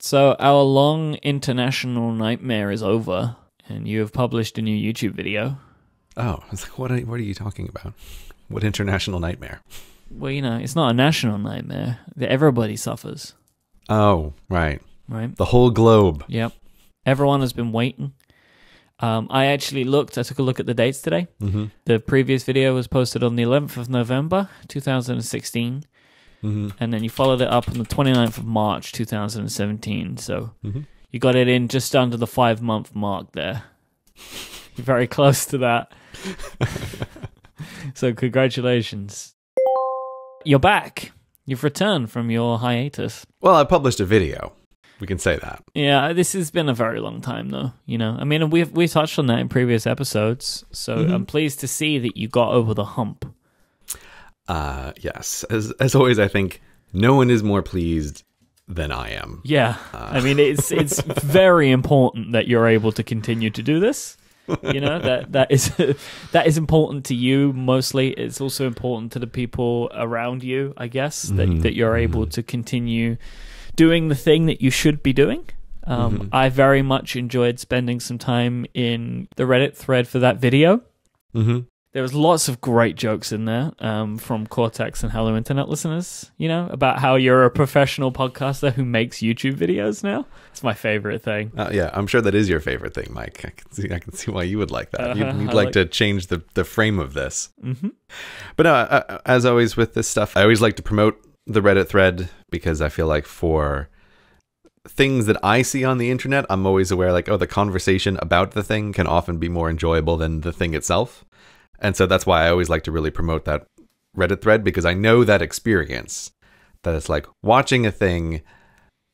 So our long international nightmare is over, and you have published a new YouTube video. Oh, I was like, what are you talking about? What international nightmare? Well, it's not a national nightmare. That everybody suffers. Oh, right. Right. The whole globe. Yep. Everyone has been waiting. I took a look at the dates today. Mm-hmm. The previous video was posted on the 11th of November, 2016. Mm-hmm. And then you followed it up on the 29th of March, 2017. So Mm-hmm. you got it in just under the 5-month mark there. You're very close to that. So congratulations. You're back. You've returned from your hiatus. Well, I published a video. We can say that. Yeah, this has been a very long time, though. I mean, we touched on that in previous episodes. So I'm pleased to see that you got over the hump. Yes. As always, I think no one is more pleased than I am. Yeah. I mean, it's very important that you're able to continue to do this. That is important to you mostly. It's also important to the people around you, I guess, that you're able to continue doing the thing that you should be doing. I very much enjoyed spending some time in the Reddit thread for that video. Mm-hmm. There was lots of great jokes in there from Cortex and Hello Internet listeners, about how you're a professional podcaster who makes YouTube videos now. It's my favorite thing. Yeah, I'm sure that is your favorite thing, Myke. I can see why you would like that. You'd like to change the frame of this. Mm-hmm. But no, as always with this stuff, I always like to promote the Reddit thread because I feel like for things that I see on the internet, I'm always aware the conversation about the thing can often be more enjoyable than the thing itself. And so that's why I always like to really promote that Reddit thread, because I know that experience, that it's like watching a thing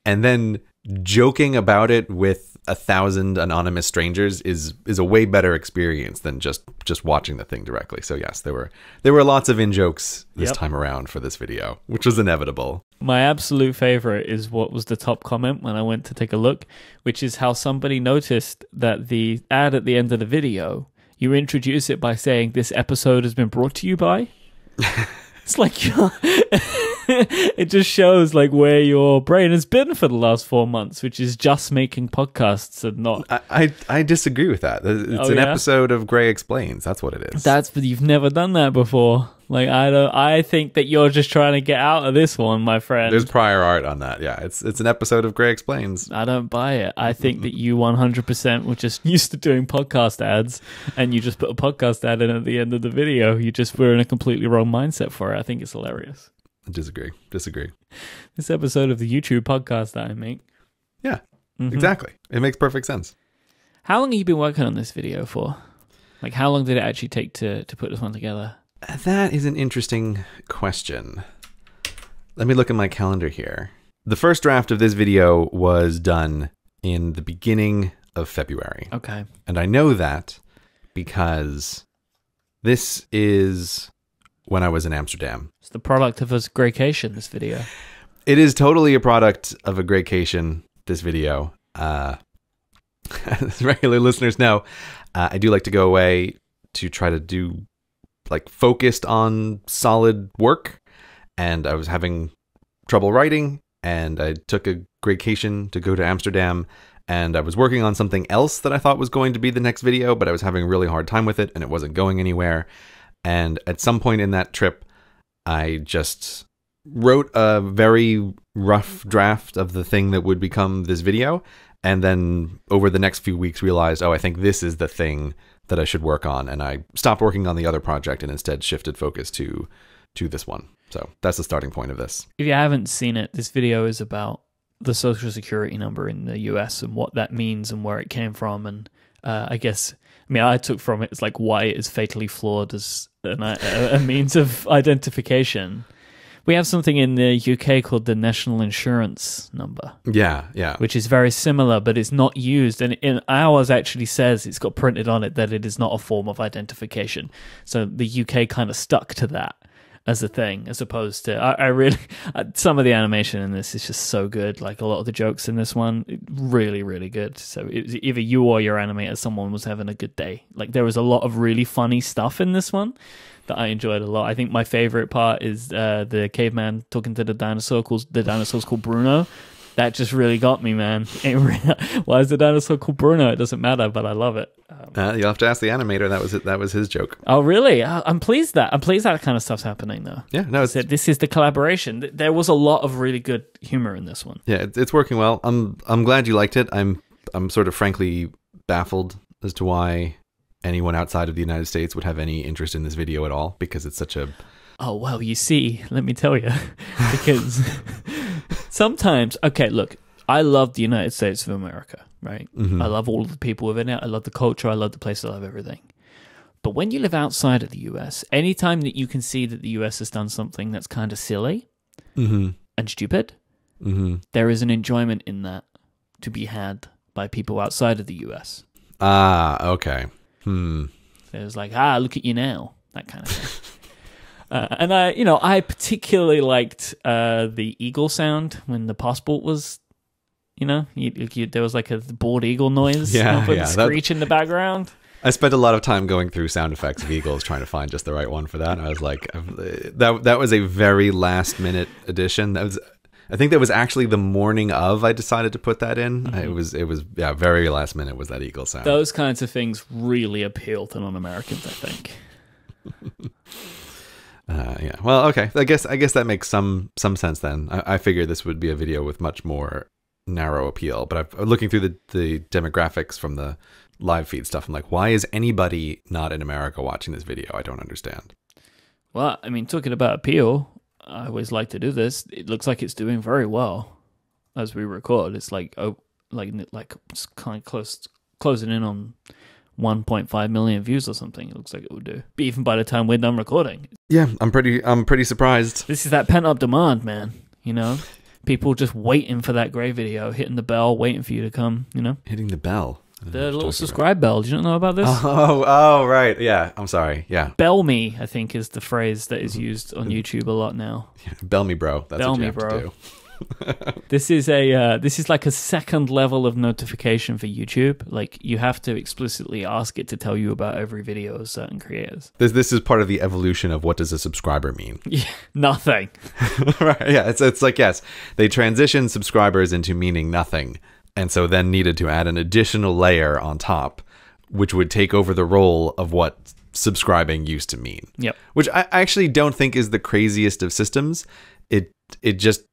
and then joking about it with 1,000 anonymous strangers is a way better experience than just watching the thing directly. So yes, there were lots of in-jokes this time around for this video, which was inevitable. My absolute favorite is what was the top comment when I went to take a look, which is how somebody noticed that the ad at the end of the video, you introduce it by saying, "This episode has been brought to you by." It's like, it just shows where your brain has been for the last 4 months, which is just making podcasts and not. I disagree with that. It's an episode of Gray Explains. That's what it is. You've never done that before. I think that you're just trying to get out of this one, my friend. There's prior art on that. Yeah, it's an episode of Gray Explains. I don't buy it. I think that you 100% were just used to doing podcast ads, and you just put a podcast ad in at the end of the video. You just were in a completely wrong mindset for it. I think it's hilarious. Disagree. This episode of the YouTube podcast that I make. Yeah, exactly. It makes perfect sense. How long have you been working on this video for? How long did it actually take to put this one together? That is an interesting question. Let me look at my calendar here. The first draft of this video was done in the beginning of February. Okay. And I know that because this is when I was in Amsterdam. It's the product of a graycation, this video. It is totally a product of a graycation, this video. As regular listeners know, I do like to go away to try to do focused on solid work, and I was having trouble writing, and I took a graycation to go to Amsterdam, and I was working on something else that I thought was going to be the next video, but I was having a really hard time with it, and it wasn't going anywhere. And at some point in that trip, I just wrote a very rough draft of the thing that would become this video, and then over the next few weeks realized, I think this is the thing that I should work on, and I stopped working on the other project and instead shifted focus to this one. So that's the starting point of this. If you haven't seen it, this video is about the social security number in the US and what that means and where it came from. And I took from it, it's why it is fatally flawed as a means of identification. We have something in the UK called the National Insurance Number. Yeah. Which is very similar, but it's not used. And in ours actually says, it's got printed on it that it is not a form of identification. So the UK kind of stuck to that as a thing, as opposed to, I really, some of the animation in this is just so good. A lot of the jokes in this one, really, really good. So it was either you or your animator, someone was having a good day. There was a lot of really funny stuff in this one that I enjoyed a lot. I think my favorite part is the caveman talking to the dinosaur. The dinosaur's called Bruno. That just really got me, man. Why is the dinosaur called Bruno? It doesn't matter, but I love it. You'll have to ask the animator. That was it. That was his joke. Oh, really? I'm pleased that kind of stuff's happening, though. Yeah, no, this is the collaboration. There was a lot of really good humor in this one. Yeah, it's working well. I'm glad you liked it. I'm sort of frankly baffled as to why anyone outside of the United States would have any interest in this video at all, because it's such a... Oh, well, you see, let me tell you, because sometimes, okay, look, I love the United States of America, right? I love all of the people within it. I love the culture. I love the place. I love everything. But when you live outside of the US, anytime that you can see that the US has done something that's kind of silly and stupid, there is an enjoyment in that to be had by people outside of the US. Ah, okay. There's like, look at you now, that kind of thing. And I particularly liked the eagle sound when the passport was, there was like a bald eagle noise, screech in the background. I spent a lot of time going through sound effects of eagles trying to find just the right one for that. And I was like, that was a very last minute addition. I think that was actually the morning of I decided to put that in. It was very last minute was that eagle sound. Those kinds of things really appeal to non-Americans, I think. Yeah. Well, okay. I guess that makes some sense then. I figured this would be a video with much more narrow appeal, but I'm looking through the demographics from the live feed stuff. I'm like, why is anybody not in America watching this video? I don't understand. Well, I mean, talking about appeal, I always like to do this. It looks like it's doing very well as we record. It's like it's kind of closing in on 1.5 million views or something. It looks like it would do. But even by the time we're done recording. Yeah, I'm pretty surprised. This is that pent up demand, man. People just waiting for that Grey video, hitting the bell, waiting for you to come. Hitting the bell. The little subscribe bell. Do you not know about this? Oh, right. Yeah, I'm sorry. Yeah. Bell me, I think, is the phrase that is used on YouTube a lot now. Yeah, bell me, bro. That's what you have to do. This is like a second level of notification for YouTube. Like, you have to explicitly ask it to tell you about every video of certain creators. This is part of the evolution of what does a subscriber mean? Yeah, nothing. Right. Yeah. It's like, yes, they transitioned subscribers into meaning nothing, and so then needed to add an additional layer on top, which would take over the role of what subscribing used to mean. Yep. Which I actually don't think is the craziest of systems. It just,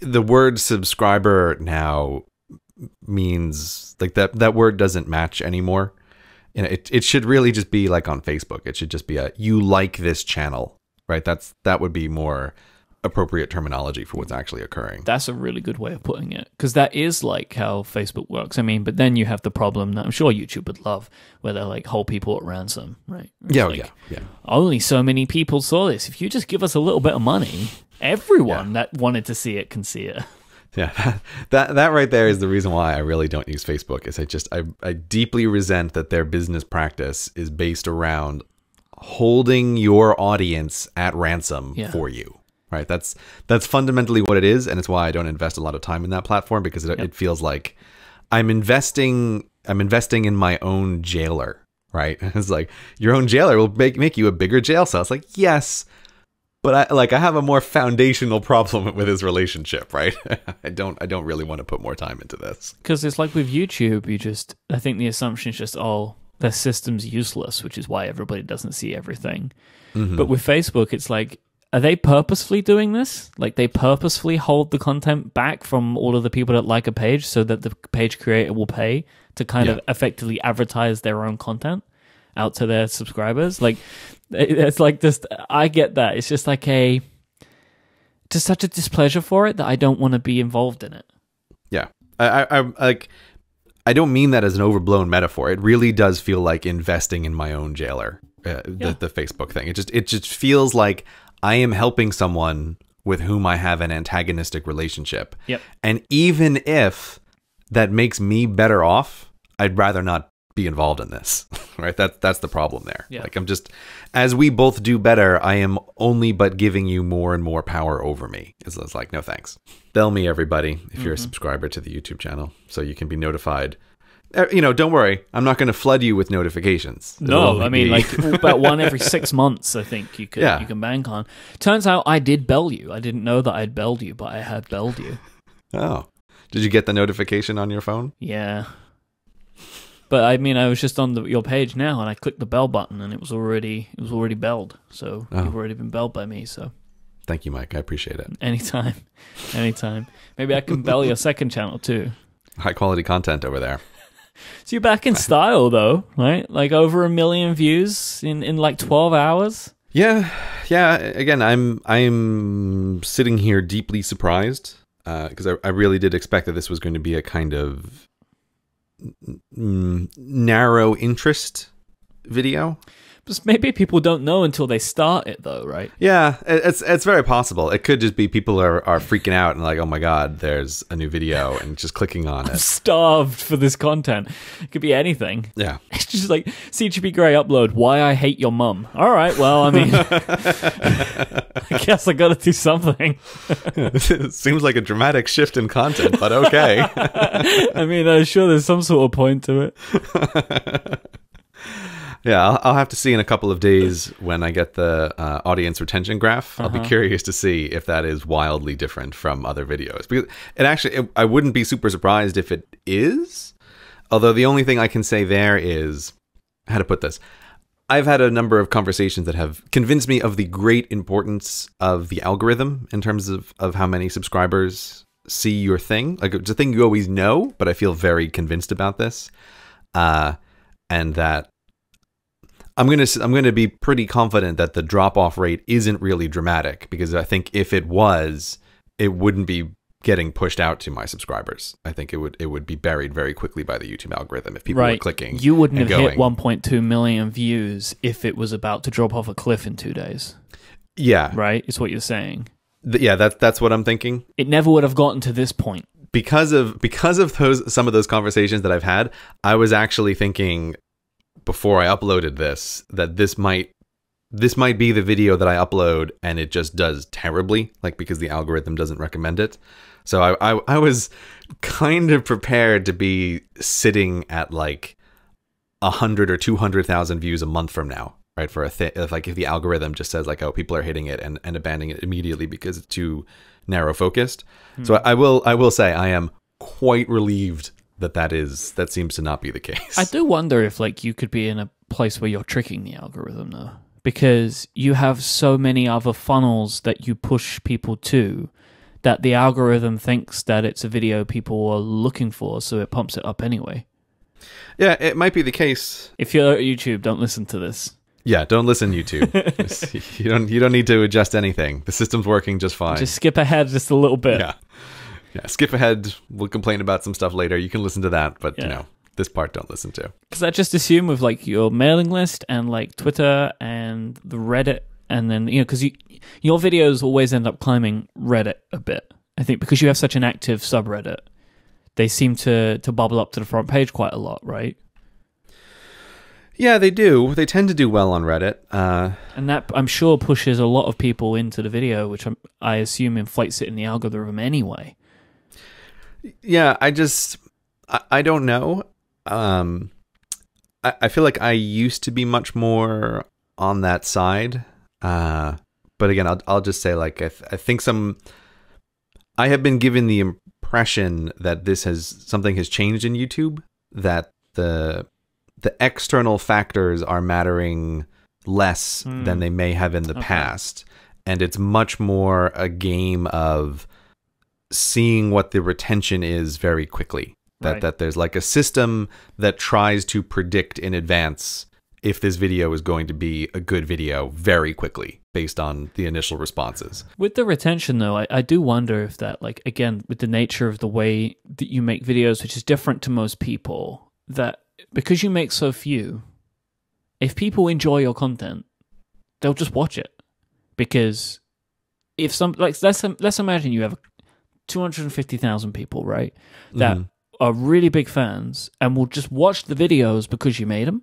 the word subscriber now means like that word doesn't match anymore. It should really just be like on Facebook. It should just be you like this channel, right? That would be more appropriate terminology for what's actually occurring. That's a really good way of putting it, because that is like how Facebook works. I mean, but then you have the problem that I'm sure YouTube would love, where they like hold people at ransom, right? Yeah. Only so many people saw this. If you just give us a little bit of money, everyone that wanted to see it can see it. Yeah, that right there is the reason why I really don't use Facebook. Is I deeply resent that their business practice is based around holding your audience at ransom for you. Right, that's fundamentally what it is, and it's why I don't invest a lot of time in that platform, because it feels like I'm investing in my own jailer. Right, it's like your own jailer will make you a bigger jail cell. It's like, yes, but I have a more foundational problem with his relationship. Right, I don't really want to put more time into this, because it's like with YouTube, I think the assumption is just, their system's useless, which is why everybody doesn't see everything. But with Facebook, it's like, are they purposefully doing this? Like, they purposefully hold the content back from all of the people that like a page so that the page creator will pay to kind of effectively advertise their own content out to their subscribers? Like, it's like this. I get that. It's just like just such a displeasure for it that I don't want to be involved in it. Yeah. I don't mean that as an overblown metaphor. It really does feel like investing in my own jailer, the Facebook thing. It just feels like I am helping someone with whom I have an antagonistic relationship. Yep. And even if that makes me better off, I'd rather not be involved in this. Right? That's the problem there. Yeah. Like, I'm just, as we both do better, I am only but giving you more and more power over me. It's like, no thanks. Bell me, everybody, if you're a subscriber to the YouTube channel, so you can be notified. Don't worry. I'm not going to flood you with notifications. No, I mean, like about one every 6 months, I think you can bank on. Turns out I did bell you. I didn't know that I'd belled you, but I had belled you. Oh. Did you get the notification on your phone? Yeah. But I mean, I was just on your page now, and I clicked the bell button, and it was already belled. So you've already been belled by me. So thank you, Myke. I appreciate it. Anytime. Maybe I can bell your second channel too. High quality content over there. So you're back in style, though, right? Like over 1 million views in like 12 hours. Yeah. Again, I'm sitting here deeply surprised because I really did expect that this was going to be a kind of narrow interest video. But maybe people don't know until they start it, though, right? Yeah, it's very possible. It could just be people are freaking out and like, oh my god, there's a new video, and just clicking on I'm it. starved for this content. It could be anything. Yeah. It's just like, CGP Grey upload, why I hate your mum. All right, well, I mean, I guess I got to do something. It seems like a dramatic shift in content, but okay. I mean, I'm sure there's some sort of point to it. Yeah, I'll have to see in a couple of days when I get the audience retention graph. I'll be curious to see if that is wildly different from other videos. Because I wouldn't be super surprised if it is. Although the only thing I can say there is, how to put this, I've had a number of conversations that have convinced me of the great importance of the algorithm in terms of how many subscribers see your thing. Like, it's a thing you always know, but I feel very convinced about this. And that I'm gonna be pretty confident that the drop-off rate isn't really dramatic, because I think if it was, it wouldn't be getting pushed out to my subscribers. I think it would be buried very quickly by the YouTube algorithm if people were clicking. You wouldn't have hit 1.2 million views if it was about to drop off a cliff in 2 days. Yeah. Right? Is what you're saying. Yeah, that's what I'm thinking. It never would have gotten to this point. Because of some of those conversations that I've had, I was actually thinking before I uploaded this that this might be the video that I upload and it just does terribly, like, because the algorithm doesn't recommend it. So I was kind of prepared to be sitting at like 100 or 200,000 views a month from now, right? For like if the algorithm just says like, oh, people are hitting it and abandoning it immediately because it's too narrow focused. So I will say I am quite relieved that seems to not be the case. I do wonder if like you could be in a place where you're tricking the algorithm though, because you have so many other funnels that you push people to that the algorithm thinks that it's a video people are looking for, so it pumps it up anyway. Yeah, it might be the case. If you're at YouTube, don't listen to this. Yeah, don't listen, YouTube. you don't need to adjust anything. The system's working just fine. Just skip ahead just a little bit. Yeah, skip ahead. We'll complain about some stuff later. You can listen to that, but this part don't listen to. Because I just assume with like your mailing list and like Twitter and the Reddit, and then because your videos always end up climbing Reddit a bit. I think because you have such an active subreddit, they seem to bubble up to the front page quite a lot, right? Yeah, they do. They tend to do well on Reddit. And that, I'm sure, pushes a lot of people into the video, which I assume inflates it in the algorithm anyway. Yeah, I don't know. I feel like I used to be much more on that side. But again, I'll just say, like, I think I have been given the impression that something has changed in YouTube, that the external factors are mattering less than they may have in the past. And it's much more a game of seeing what the retention is very quickly. That there's like a system that tries to predict in advance if this video is going to be a good video very quickly based on the initial responses. With the retention, though, I do wonder if that, like, again, with the nature of the way that you make videos, which is different to most people, that because you make so few, if people enjoy your content, they'll just watch it. Because if let's imagine you have 250,000 people, right, that are really big fans and will just watch the videos because you made them.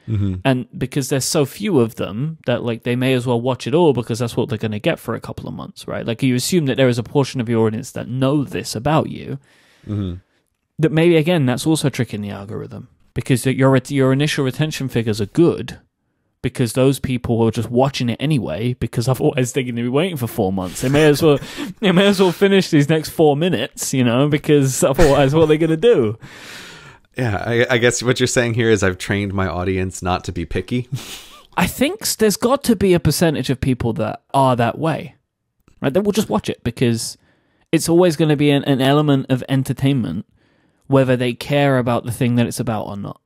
And because there's so few of them that like they may as well watch it all because that's what they're going to get for a couple of months, right? Like you assume that there is a portion of your audience that know this about you, that maybe again that's also tricking the algorithm because your initial retention figures are good, because those people are just watching it anyway, because otherwise they're going to be waiting for 4 months. They may as well finish these next 4 minutes, because otherwise what are they going to do? Yeah, I guess what you're saying here is I've trained my audience not to be picky. I think there's got to be a percentage of people that are that way, right? That will just watch it because it's always going to be an element of entertainment, whether they care about the thing that it's about or not.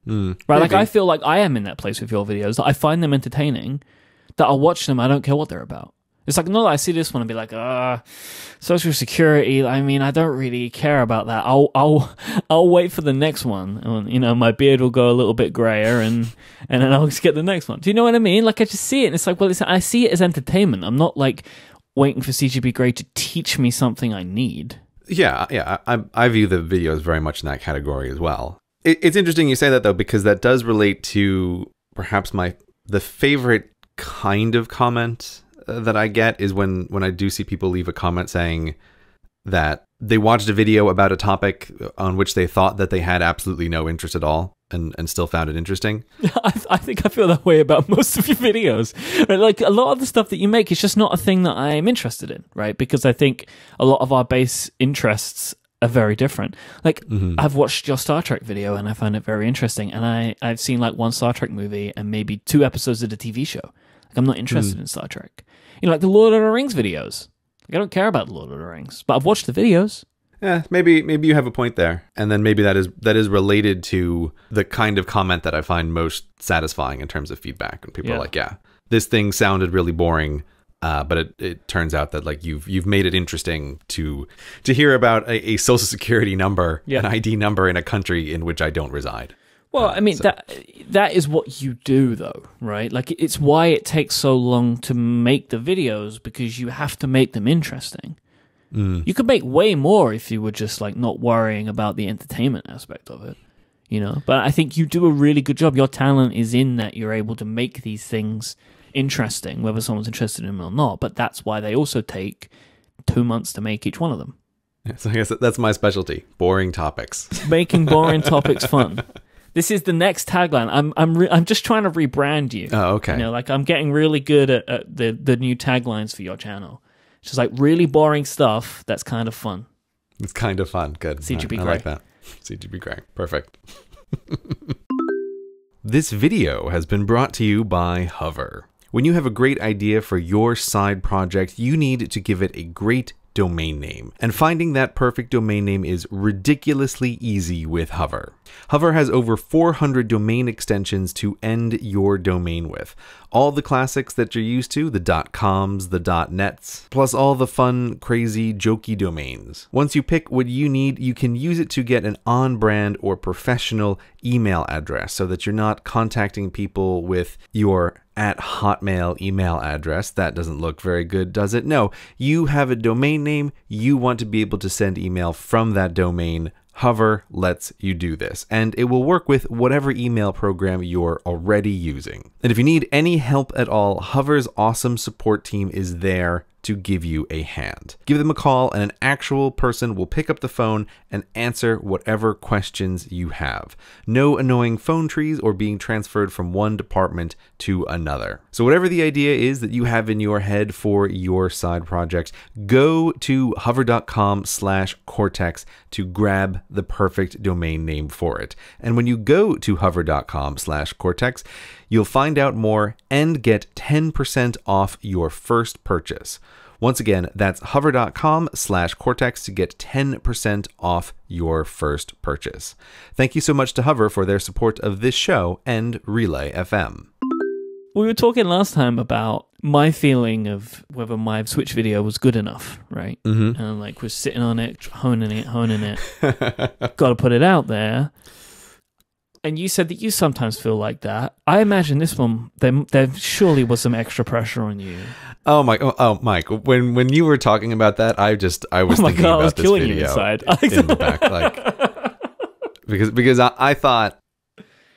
Right? Maybe. Like, I feel like I am in that place with your videos, that I find them entertaining, that I'll watch them, I don't care what they're about. It's like, no, I see this one and be like, social security. I mean, I don't really care about that. I'll wait for the next one. And, my beard will go a little bit grayer, and then I'll just get the next one. Do you know what I mean? Like, I just see it, and it's like, well, I see it as entertainment. I'm not like waiting for CGP Grey to teach me something I need. Yeah. I view the videos very much in that category as well. It's interesting you say that though, because that does relate to perhaps the favorite kind of comment that I get is when I do see people leave a comment saying that they watched a video about a topic on which they thought that they had absolutely no interest at all and still found it interesting. I think I feel that way about most of your videos. Right? Like, a lot of the stuff that you make is just not a thing that I am interested in, right? Because I think a lot of our base interests are very different. Like, I've watched your Star Trek video and I find it very interesting, and I've seen like one Star Trek movie and maybe 2 episodes of the TV show. Like, I'm not interested in Star Trek. Like the Lord of the Rings videos. Like, I don't care about the Lord of the Rings, but I've watched the videos. Yeah, maybe you have a point there. And then maybe that is related to the kind of comment that I find most satisfying in terms of feedback. When people are like, yeah, this thing sounded really boring, but it turns out that like you've made it interesting to hear about a social security number, an ID number in a country in which I don't reside. Well, I mean, that is what you do, though, right? Like, it's why it takes so long to make the videos, because you have to make them interesting. You could make way more if you were just, like, not worrying about the entertainment aspect of it, But I think you do a really good job. Your talent is in that you're able to make these things interesting, whether someone's interested in them or not. But that's why they also take 2 months to make each one of them. Yeah, so I guess that's my specialty, boring topics. Making boring topics fun. This is the next tagline. I'm just trying to rebrand you. Oh, okay. Like, I'm getting really good at the new taglines for your channel. It's just like really boring stuff that's kind of fun. It's kind of fun. Good. CGP Grey. I like that. CGP Grey. Perfect. This video has been brought to you by Hover. When you have a great idea for your side project, you need to give it a great domain name. And finding that perfect domain name is ridiculously easy with Hover. Hover has over 400 domain extensions to end your domain with. All the classics that you're used to, the .coms, the .nets, plus all the fun, crazy, jokey domains. Once you pick what you need, you can use it to get an on-brand or professional email address so that you're not contacting people with your @Hotmail email address. That doesn't look very good, does it? No, you have a domain name. You want to be able to send email from that domain. Hover lets you do this, and it will work with whatever email program you're already using. And if you need any help at all, Hover's awesome support team is there to give you a hand. Give them a call and an actual person will pick up the phone and answer whatever questions you have. No annoying phone trees or being transferred from one department to another. So whatever the idea is that you have in your head for your side project, go to hover.com/cortex to grab the perfect domain name for it. And when you go to hover.com/cortex, you'll find out more and get 10% off your first purchase. Once again, that's hover.com/cortex to get 10% off your first purchase. Thank you so much to Hover for their support of this show and Relay FM. We were talking last time about my feeling of whether my Switch video was good enough, right? And I was sitting on it, honing it. Got to put it out there. And you said that you sometimes feel like that. I imagine this one, there surely was some extra pressure on you. Oh Myke, when you were talking about that, I was thinking about this video you inside. in the back, because I thought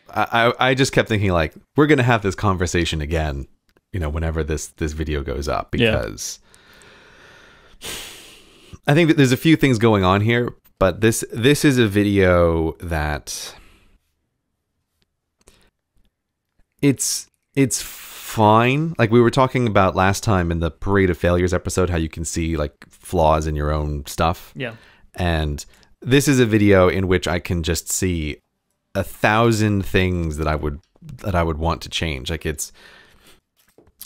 I just kept thinking like, we're gonna have this conversation again, whenever this video goes up, because I think that there's a few things going on here, but this is a video that it's It's fine. Like we were talking about last time in the Parade of Failures episode, how you can see like flaws in your own stuff. Yeah. And this is a video in which I can just see 1,000 things that I would want to change. Like it's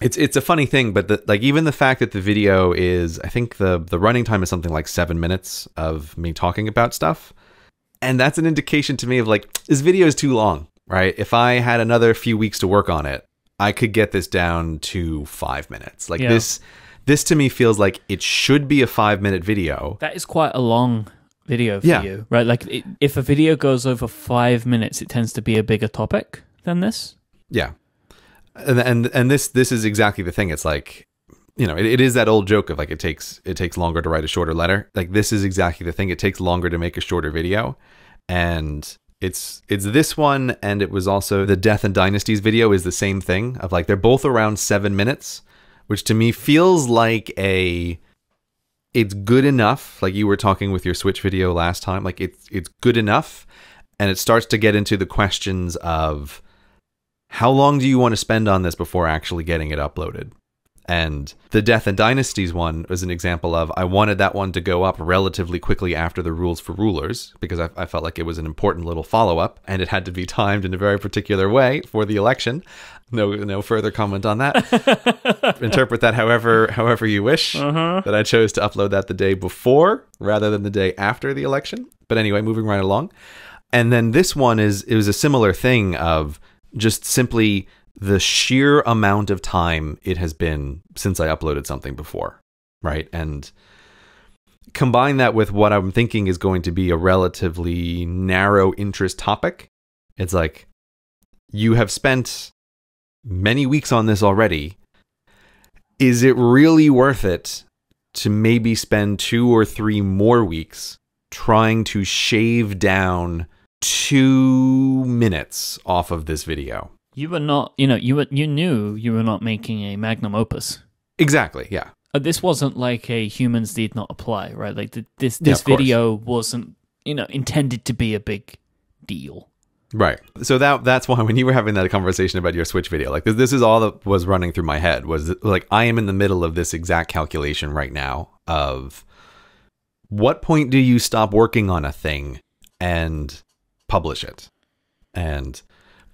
a funny thing, but like even the fact that the video is, I think the running time is something like 7 minutes of me talking about stuff. And that's an indication to me of like, this video is too long, right? If I had another few weeks to work on it, I could get this down to 5 minutes. Like this to me feels like it should be a 5-minute video. That is quite a long video for you, right? Like if a video goes over 5 minutes, it tends to be a bigger topic than this. Yeah. And this is exactly the thing. It's like, you know, it is that old joke of like, it takes longer to write a shorter letter. Like this is exactly the thing. It takes longer to make a shorter video. And it's this one, and it was also the Death and Dynasties video is the same thing of like, they're both around 7 minutes, which to me feels like it's good enough. Like you were talking with your Switch video last time, like it's good enough. And it starts to get into the questions of how long do you want to spend on this before actually getting it uploaded? And the Death and Dynasties one was an example of, I wanted that one to go up relatively quickly after the Rules for Rulers, because I felt like it was an important little follow-up, and it had to be timed in a very particular way for the election. No further comment on that. Interpret that however you wish. That I chose to upload that the day before rather than the day after the election. But anyway, moving right along. And then this one it was a similar thing of just simply the sheer amount of time it has been since I uploaded something before, right? And combine that with what I'm thinking is going to be a relatively narrow interest topic. It's like, you have spent many weeks on this already. Is it really worth it to maybe spend 2 or 3 more weeks trying to shave down 2 minutes off of this video? You were not, you knew you were not making a magnum opus. Exactly, yeah. This wasn't like a humans need not apply, right? Like this video wasn't, intended to be a big deal. Right. So that's why when you were having that conversation about your Switch video, like this is all that was running through my head, was like, I am in the middle of this exact calculation right now of what point do you stop working on a thing and publish it? And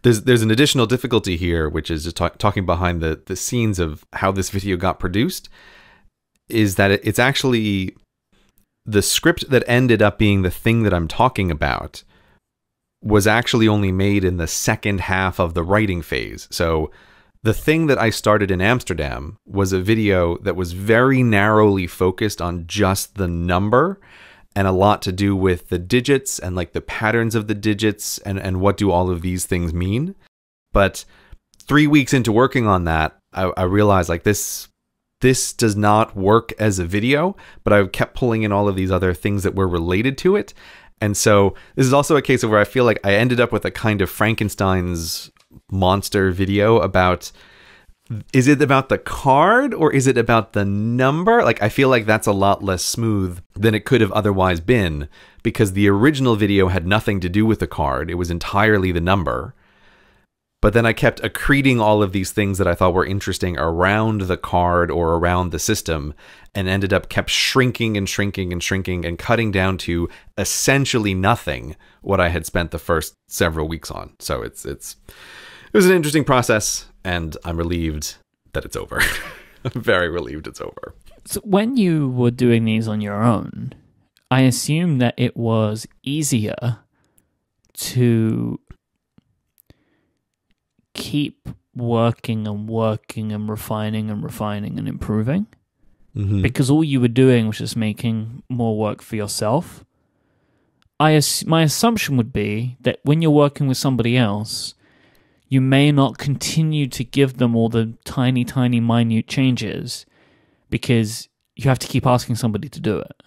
there's an additional difficulty here, which is just talking behind the scenes of how this video got produced, is that it's actually the script that ended up being the thing that I'm talking about was actually only made in the second half of the writing phase. So the thing that I started in Amsterdam was a video that was very narrowly focused on just the number, and a lot to do with the digits and like the patterns of the digits and what do all of these things mean. But 3 weeks into working on that, I realized like this does not work as a video, but I kept pulling in all of these other things that were related to it. And so this is also a case of where I feel like I ended up with a kind of Frankenstein's monster video about, is it about the card or is it about the number? Like, I feel like that's a lot less smooth than it could have otherwise been, because the original video had nothing to do with the card. It was entirely the number. But then I kept accreting all of these things that I thought were interesting around the card or around the system, and ended up kept shrinking and shrinking and shrinking and cutting down to essentially nothing what I had spent the first several weeks on. So it was an interesting process, and I'm relieved that it's over. I'm very relieved it's over. So when you were doing these on your own, I assume that it was easier to keep working and working and refining and improving, because all you were doing was just making more work for yourself. My assumption would be that when you're working with somebody else, you may not continue to give them all the tiny, minute changes because you have to keep asking somebody to do it,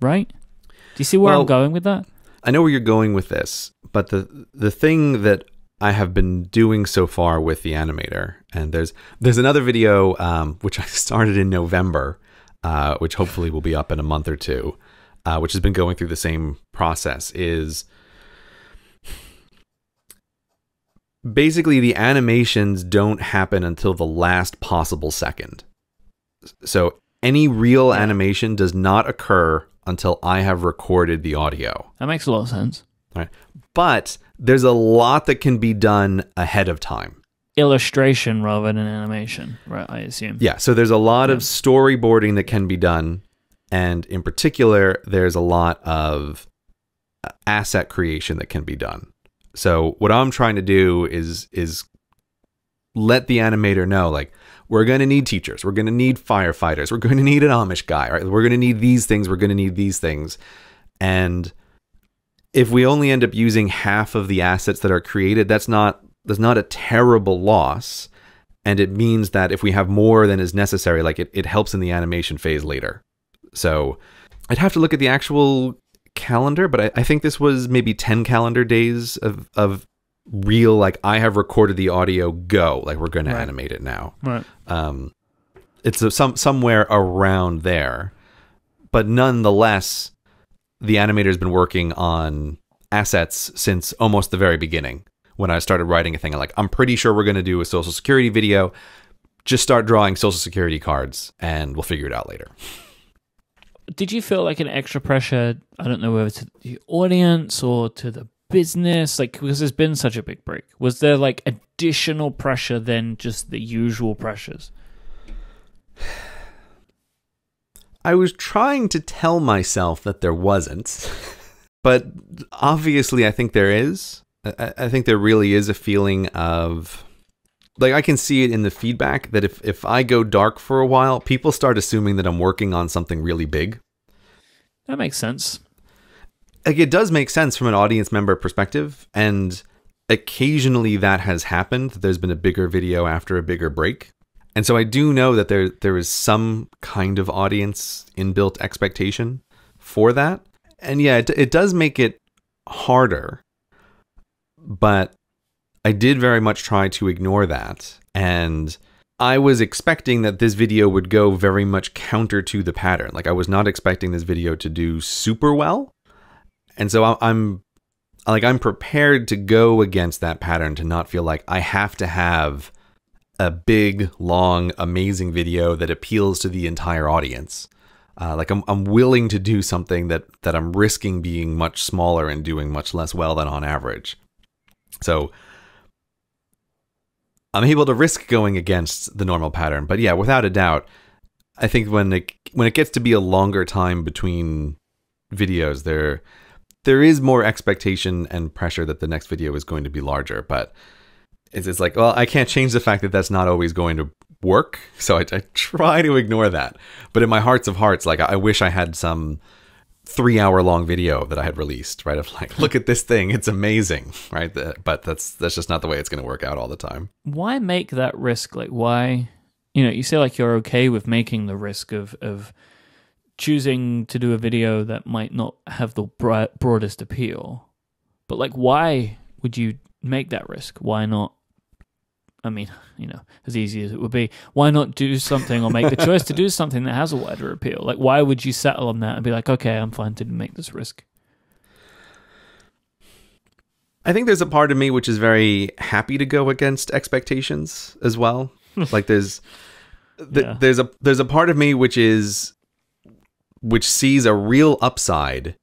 right? Do you see where I'm going with that? I know where you're going with this, but the thing that I have been doing so far with the animator, and there's another video which I started in November, which hopefully will be up in a month or two, which has been going through the same process, is basically the animations don't happen until the last possible second. So any real animation does not occur until I have recorded the audio. That makes a lot of sense. All right. But there's a lot that can be done ahead of time. Illustration rather than animation, right? I assume. Yeah, so there's a lot of storyboarding that can be done. And in particular, there's a lot of asset creation that can be done. So what I'm trying to do is let the animator know, like, we're going to need teachers. We're going to need firefighters. We're going to need an Amish guy. Right? We're going to need these things. We're going to need these things. And if we only end up using half of the assets that are created, that's not a terrible loss. And it means that if we have more than is necessary, like it helps in the animation phase later. So I'd have to look at the actual calendar, but I think this was maybe 10 calendar days of real, like, I have recorded the audio, go, like, we're going to animate it now. Right. It's somewhere around there, but nonetheless, the animator's been working on assets since almost the very beginning. When I started writing a thing, I'm pretty sure we're going to do a Social Security video. Just start drawing Social Security cards and we'll figure it out later. Did you feel like an extra pressure, I don't know whether to the audience or to the business, like, because there's been such a big break? Was there like additional pressure than just the usual pressures? I was trying to tell myself that there wasn't, but obviously I think there is. I think there really is a feeling of, like, I can see it in the feedback that if I go dark for a while, people start assuming that I'm working on something really big. That makes sense. Like, it does make sense from an audience member perspective, and occasionally that has happened. There's been a bigger video after a bigger break. And so I do know that there is some kind of audience inbuilt expectation for that. And yeah, it does make it harder, but I did very much try to ignore that. And I was expecting that this video would go very much counter to the pattern. Like, I was not expecting this video to do super well. And so I'm prepared to go against that pattern, to not feel like I have to have a big, long, amazing video that appeals to the entire audience. Like, I'm willing to do something that I'm risking being much smaller and doing much less well than on average. So I'm able to risk going against the normal pattern. But yeah, without a doubt, I think when it gets to be a longer time between videos, there is more expectation and pressure that the next video is going to be larger. But it's like, well, I can't change the fact that that's not always going to work. So I try to ignore that. But in my hearts of hearts, like, I wish I had some 3-hour-long video that I had released, right? Of like, look at this thing, it's amazing, right? But that's just not the way it's going to work out all the time. Why make that risk? Like, why, you say like you're okay with making the risk of choosing to do a video that might not have the broadest appeal, but like, why would you make that risk? Why not? I mean, as easy as it would be, why not do something or make the choice to do something that has a wider appeal? Like, why would you settle on that and be like, okay, I'm fine to make this risk? I think there's a part of me which is very happy to go against expectations as well. Like, there's a part of me which sees a real upside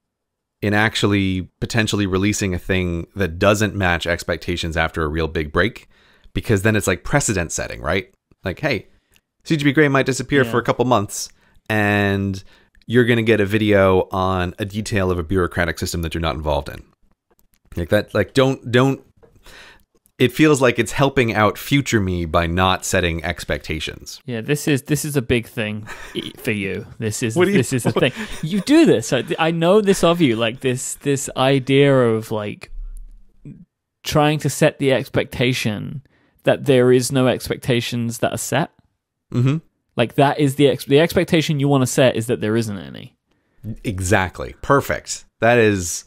in actually potentially releasing a thing that doesn't match expectations after a real big break. Because then it's like precedent setting, right? Like, hey, CGP Grey might disappear for a couple months, and you're going to get a video on a detail of a bureaucratic system that you're not involved in. Like that, like, don't. It feels like it's helping out future me by not setting expectations. Yeah, this is a big thing for you. This is a thing. You do this. I know this of you. Like this idea of like trying to set the expectation that there is no expectations that are set. Mm-hmm. Like, that is the expectation you want to set, is that there isn't any. Exactly. Perfect. That is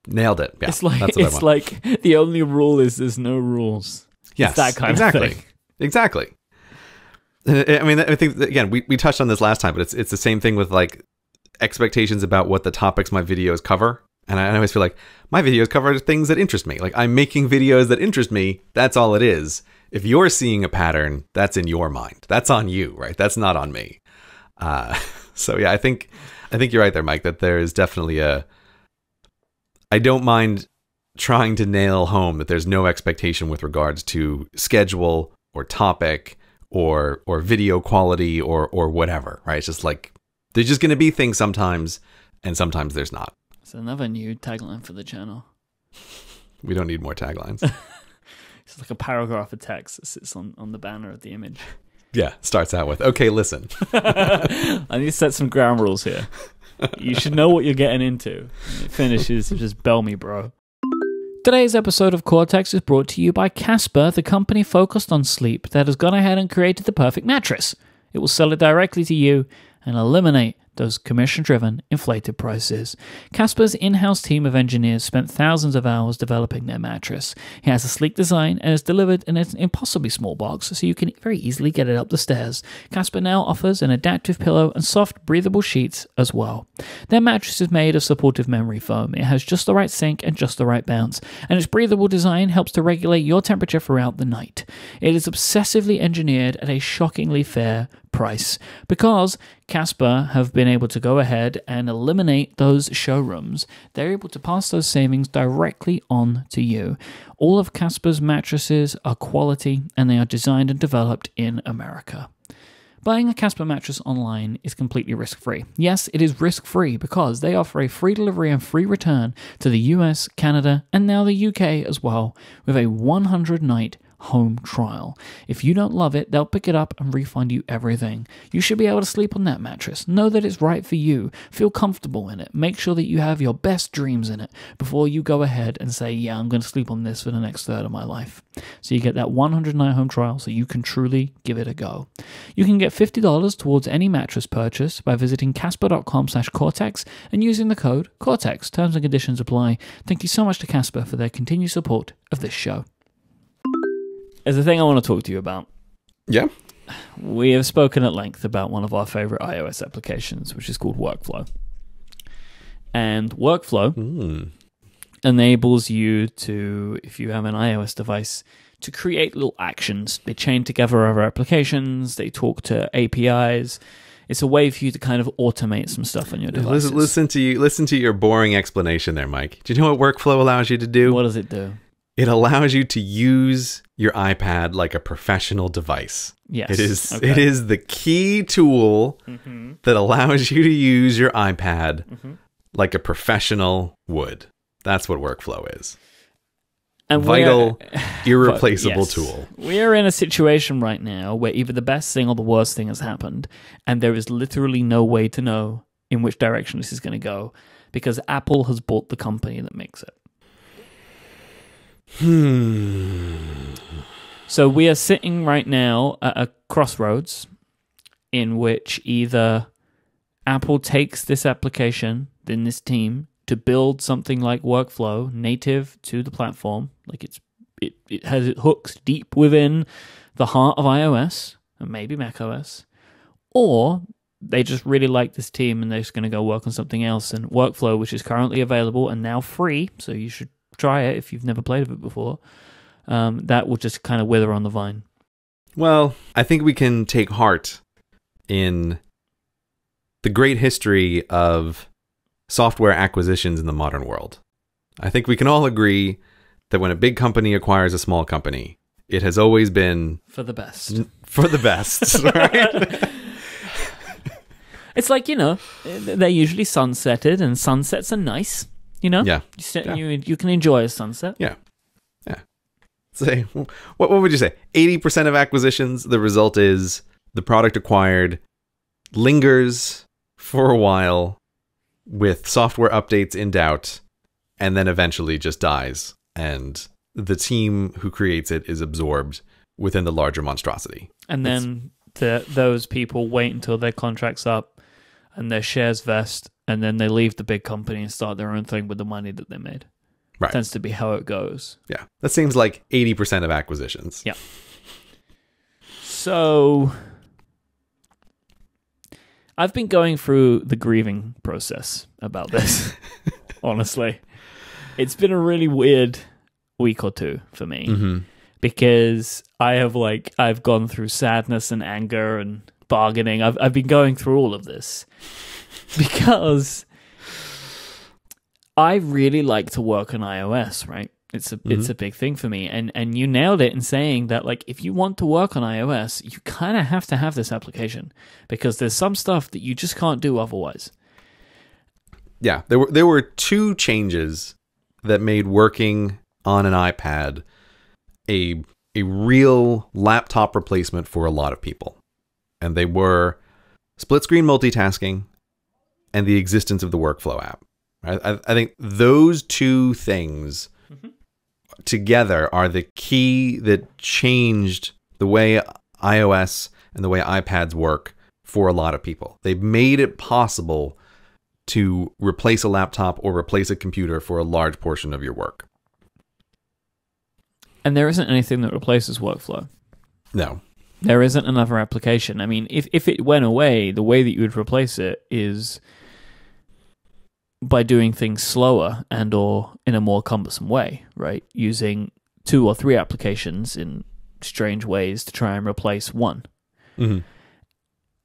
nailed it. Yeah, it's like the only rule is there's no rules. Yes, it's that kind of thing. Exactly. I mean, I think, again, we touched on this last time, but it's the same thing with like expectations about what the topics my videos cover. And I always feel like my videos cover things that interest me. Like, I'm making videos that interest me. That's all it is. If you're seeing a pattern, that's in your mind. That's on you, right? That's not on me. So yeah, I think you're right there, Myke, that there is definitely I don't mind trying to nail home that there's no expectation with regards to schedule or topic or video quality or whatever, right? It's just like, there's just going to be things sometimes, and sometimes there's not. It's another new tagline for the channel. We don't need more taglines. It's like a paragraph of text that sits on the banner of the image. Yeah, starts out with, okay, listen. I need to set some ground rules here. You should know what you're getting into. And it finishes, just bell me, bro. Today's episode of Cortex is brought to you by Casper, the company focused on sleep that has gone ahead and created the perfect mattress. It will sell it directly to you and eliminate those commission-driven, inflated prices. Casper's in-house team of engineers spent thousands of hours developing their mattress. It has a sleek design and is delivered in an impossibly small box, so you can very easily get it up the stairs. Casper now offers an adaptive pillow and soft, breathable sheets as well. Their mattress is made of supportive memory foam. It has just the right sink and just the right bounce, and its breathable design helps to regulate your temperature throughout the night. It is obsessively engineered at a shockingly fair price because Casper have been able to go ahead and eliminate those showrooms. They're able to pass those savings directly on to you. All of Casper's mattresses are quality and they are designed and developed in America. Buying a Casper mattress online is completely risk-free. Yes, it is risk-free because they offer a free delivery and free return to the US, Canada, and now the UK as well, with a 100-night home trial. If you don't love it, they'll pick it up and refund you everything. You should be able to sleep on that mattress. Know that it's right for you. Feel comfortable in it. Make sure that you have your best dreams in it before you go ahead and say, yeah, I'm going to sleep on this for the next third of my life. So you get that 100-night home trial so you can truly give it a go. You can get $50 towards any mattress purchase by visiting casper.com/Cortex and using the code Cortex. Terms and conditions apply. Thank you so much to Casper for their continued support of this show. There's a thing I want to talk to you about. Yeah. We have spoken at length about one of our favorite iOS applications, which is called Workflow. And Workflow enables you to, if you have an iOS device, to create little actions. They chain together other applications. They talk to APIs. It's a way for you to kind of automate some stuff on your devices. Listen to your boring explanation there, Myke. Do you know what Workflow allows you to do? What does it do? It allows you to use your iPad like a professional device. Yes. It is It is the key tool that allows you to use your iPad like a professional would. That's what Workflow is. And vital, irreplaceable tool. We are in a situation right now where either the best thing or the worst thing has happened, and there is literally no way to know in which direction this is going to go because Apple has bought the company that makes it. So we are sitting right now at a crossroads in which either Apple takes this application, then this team, to build something like Workflow native to the platform, like it has it hooks deep within the heart of iOS and maybe macOS, or they just really like this team and they're just going to go work on something else. And Workflow, which is currently available and now free, so you should try it if you've never played with it before, that will just kind of wither on the vine. Well, I think we can take heart in the great history of software acquisitions in the modern world. I think we can all agree that when a big company acquires a small company, it has always been for the best. For the best, right? It's like, they're usually sunsetted, and sunsets are nice. Yeah. You can enjoy a sunset. Yeah. Say, what would you say? 80% of acquisitions, the result is the product acquired lingers for a while with software updates in doubt, and then eventually just dies, and the team who creates it is absorbed within the larger monstrosity. And then those people wait until their contract's up and their shares vest, and then they leave the big company and start their own thing with the money that they made. Right. Tends to be how it goes. Yeah. That seems like 80% of acquisitions. Yeah. So I've been going through the grieving process about this honestly. It's been a really weird week or two for me because I've gone through sadness and anger and bargaining. I've been going through all of this because I really like to work on iOS, right? It's a big thing for me, and you nailed it in saying that, like, if you want to work on iOS, you kind of have to have this application because there's some stuff that you just can't do otherwise. Yeah, there were two changes that made working on an iPad a real laptop replacement for a lot of people, and they were split screen multitasking and the existence of the workflow app. I think those two things together are the key that changed the way iOS and the way iPads work for a lot of people. They've made it possible to replace a laptop or replace a computer for a large portion of your work. And there isn't anything that replaces workflow. No. There isn't another application. I mean, if it went away, the way that you would replace it is by doing things slower and or in a more cumbersome way, right? Using 2 or 3 applications in strange ways to try and replace one.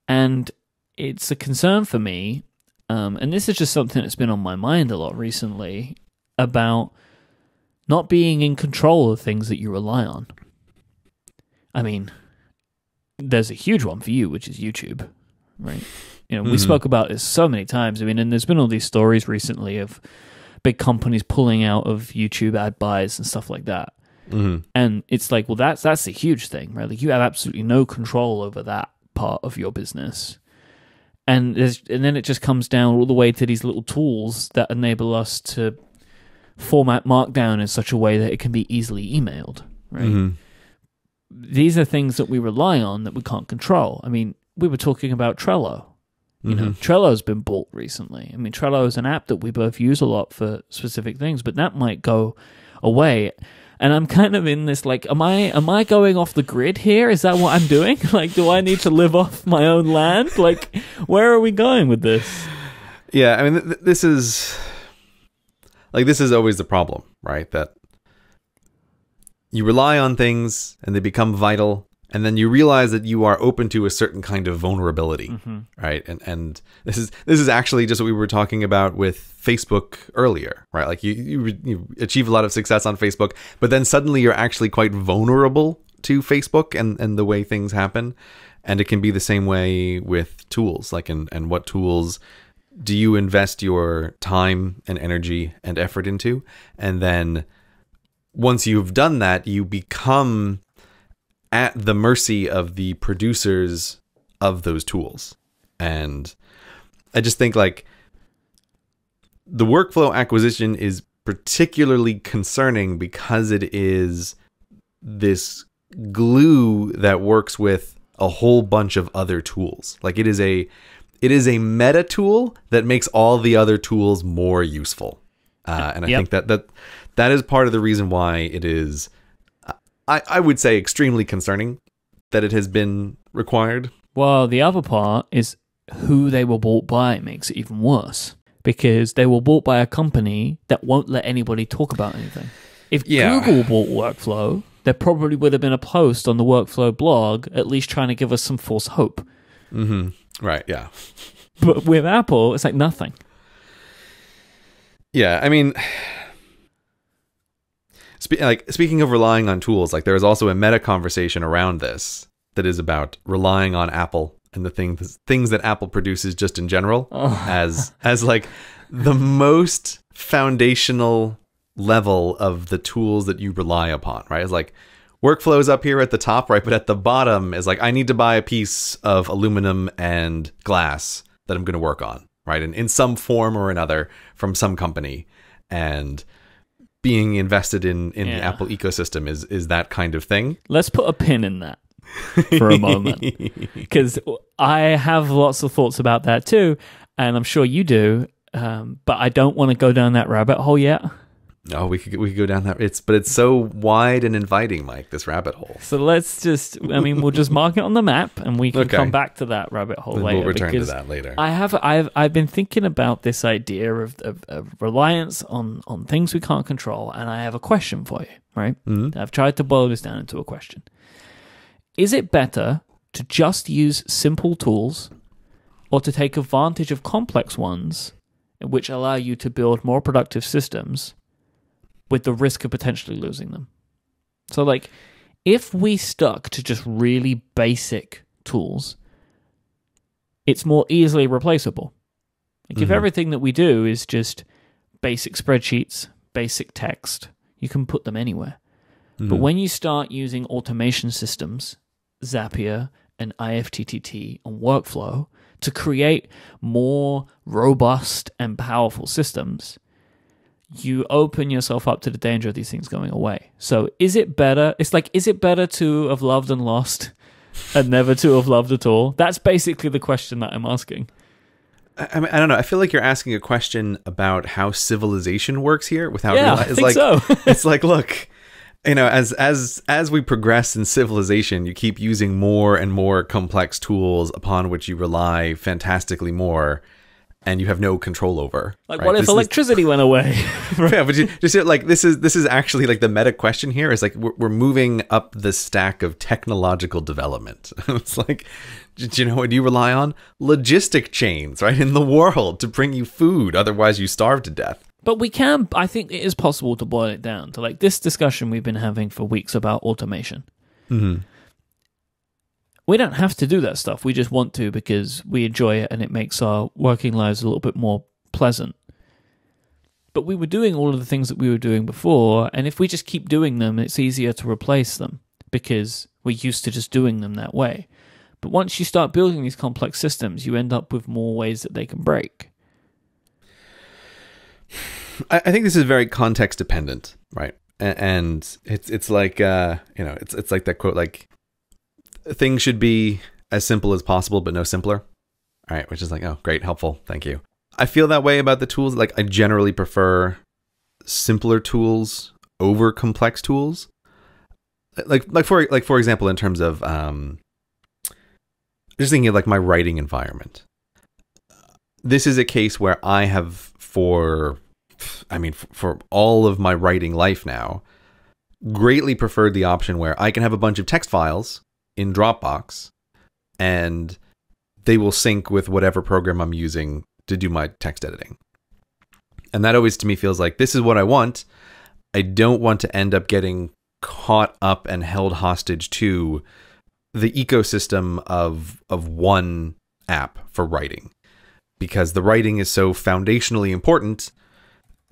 And it's a concern for me, and this is just something that's been on my mind a lot recently, about not being in control of things that you rely on. I mean, there's a huge one for you, which is YouTube, right? You know, we spoke about this so many times. I mean, and there's been all these stories recently of big companies pulling out of YouTube ad buys and stuff like that. And it's like, well, that's a huge thing, right? Like, you have absolutely no control over that part of your business. And then it just comes down all the way to these little tools that enable us to format Markdown in such a way that it can be easily emailed, right? These are things that we rely on that we can't control. I mean, we were talking about Trello. You know, Trello's been bought recently. I mean, Trello is an app that we both use a lot for specific things, but that might go away. And I'm kind of in this, like, am I going off the grid here? Is that what I'm doing? Like, do I need to live off my own land? Like, where are we going with this? Yeah, I mean, this is always the problem, right? That you rely on things and they become vital, and then you realize that you are open to a certain kind of vulnerability, right? And this is actually just what we were talking about with Facebook earlier, right? Like, you achieve a lot of success on Facebook, but then suddenly you're actually quite vulnerable to Facebook and the way things happen. And it can be the same way with tools, like, and what tools do you invest your time and energy and effort into? And then once you've done that, you become at the mercy of the producers of those tools. And I just think, like, the workflow acquisition is particularly concerning because it is this glue that works with a whole bunch of other tools. Like, it is a meta tool that makes all the other tools more useful. And I think that is part of the reason why it is, I would say, extremely concerning that it has been required. Well, the other part is who they were bought by makes it even worse, because they were bought by a company that won't let anybody talk about anything. If Google bought Workflow, there probably would have been a post on the Workflow blog at least trying to give us some false hope. Right, yeah. But with Apple, it's like nothing. Yeah, I mean, speaking of relying on tools, like, there is also a meta conversation around this that is about relying on Apple and the things that Apple produces just in general as like the most foundational level of the tools that you rely upon, right? It's like workflows up here at the top, right? But at the bottom is like, I need to buy a piece of aluminum and glass that I'm going to work on, right? And in some form or another from some company. And being invested in the Apple ecosystem is that kind of thing. Let's put a pin in that for a moment, because I have lots of thoughts about that too, and I'm sure you do, but I don't want to go down that rabbit hole yet. No, we could go down that. But it's so wide and inviting, Myke. This rabbit hole. So let's just. I mean, we'll just mark it on the map, and we can come back to that rabbit hole later. We'll return to that later. I've been thinking about this idea of reliance on things we can't control, and I have a question for you. Right? Mm-hmm. I've tried to boil this down into a question. Is it better to just use simple tools, or to take advantage of complex ones, which allow you to build more productive systems, with the risk of potentially losing them? So, like, if we stuck to just really basic tools, it's more easily replaceable. Like, if everything that we do is just basic spreadsheets, basic text, you can put them anywhere. But when you start using automation systems, Zapier and IFTTT and workflow, to create more robust and powerful systems, you open yourself up to the danger of these things going away. So is it better? It's like, is it better to have loved and lost and never to have loved at all? That's basically the question that I'm asking. I mean, I don't know. I feel like you're asking a question about how civilization works here without realizing. I think so. It's like, look, you know, as we progress in civilization, you keep using more and more complex tools upon which you rely fantastically more, and you have no control over. Like, right? What if electricity went away? Right. Yeah, but just like this is actually like the meta question here is like we're moving up the stack of technological development. It's like, do you know what you rely on? Logistic chains, right, in the world to bring you food. Otherwise, you starve to death. But I think it is possible to boil it down to like this discussion we've been having for weeks about automation. Mm-hmm. We don't have to do that stuff. We just want to because we enjoy it and it makes our working lives a little bit more pleasant. But we were doing all of the things that we were doing before, and if we just keep doing them, it's easier to replace them because we're used to just doing them that way. But once you start building these complex systems, you end up with more ways that they can break. I think this is very context dependent, right? And it's like it's like that quote, like, things should be as simple as possible, but no simpler. All right, which is like, oh, great, helpful, thank you. I feel that way about the tools. Like, I generally prefer simpler tools over complex tools. Like for example, in terms of just thinking of like my writing environment. This is a case where I have for all of my writing life now, greatly preferred the option where I can have a bunch of text files in Dropbox, and they will sync with whatever program I'm using to do my text editing. And that always to me feels like this is what I want. I don't want to end up getting caught up and held hostage to the ecosystem of one app for writing, because the writing is so foundationally important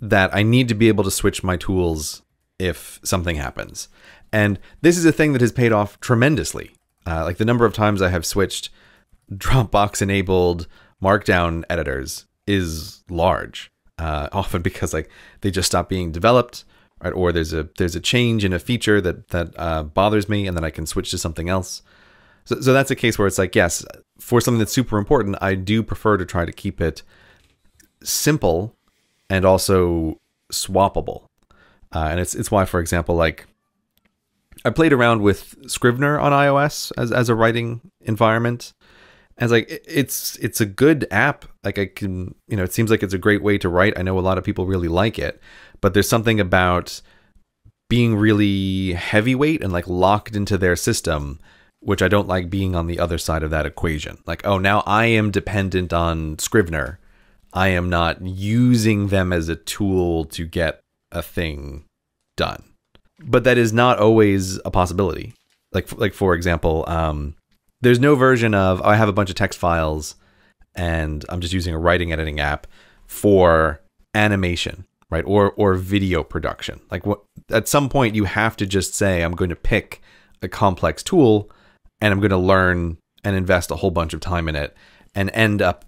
that I need to be able to switch my tools if something happens. And this is a thing that has paid off tremendously. Like the number of times I have switched Dropbox-enabled Markdown editors is large. Often because like they just stop being developed, right? Or there's a change in a feature that bothers me, and then I can switch to something else. So that's a case where it's like, yes, for something that's super important, I do prefer to try to keep it simple and also swappable. And it's why, for example, like I played around with Scrivener on iOS as a writing environment. And it's like, it's a good app. Like I can, it seems like it's a great way to write. I know a lot of people really like it, but there's something about being really heavyweight and like locked into their system, which I don't like being on the other side of that equation. Like, oh, now I am dependent on Scrivener. I am not using them as a tool to get a thing done. But that is not always a possibility. Like for example, there's no version of, I have a bunch of text files and I'm just using a writing editing app for animation, right? Or video production. Like at some point you have to just say, I'm going to pick a complex tool and I'm going to learn and invest a whole bunch of time in it and end up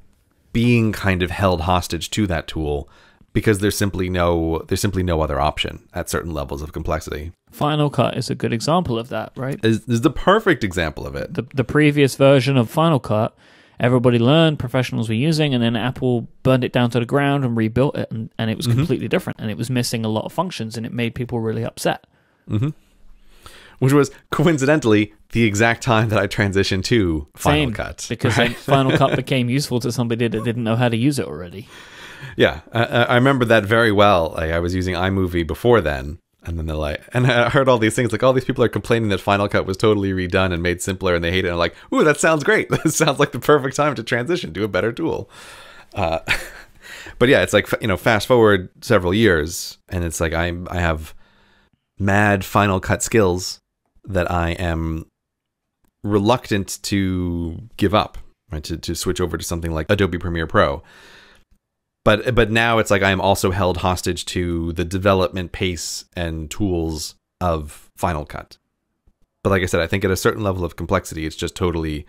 being kind of held hostage to that tool because there's simply no other option at certain levels of complexity. Final Cut is a good example of that, right? Is the perfect example of it. The previous version of Final Cut everybody learned, professionals were using, and then Apple burned it down to the ground and rebuilt it, and it was completely different, and it was missing a lot of functions, and it made people really upset. Which was coincidentally the exact time that I transitioned to Final Cut. Because then Final Cut became useful to somebody that didn't know how to use it already. Yeah, I remember that very well. Like, I was using iMovie before then, and then they're like, and I heard all these things like, all these people are complaining that Final Cut was totally redone and made simpler, and they hate it. And I'm like, ooh, that sounds great. That sounds like the perfect time to transition to a better tool. But yeah, it's like, fast forward several years, and it's like I have mad Final Cut skills that I am reluctant to give up, right? To switch over to something like Adobe Premiere Pro. But now it's like I am also held hostage to the development pace and tools of Final Cut. But like I said, I think at a certain level of complexity, it's totally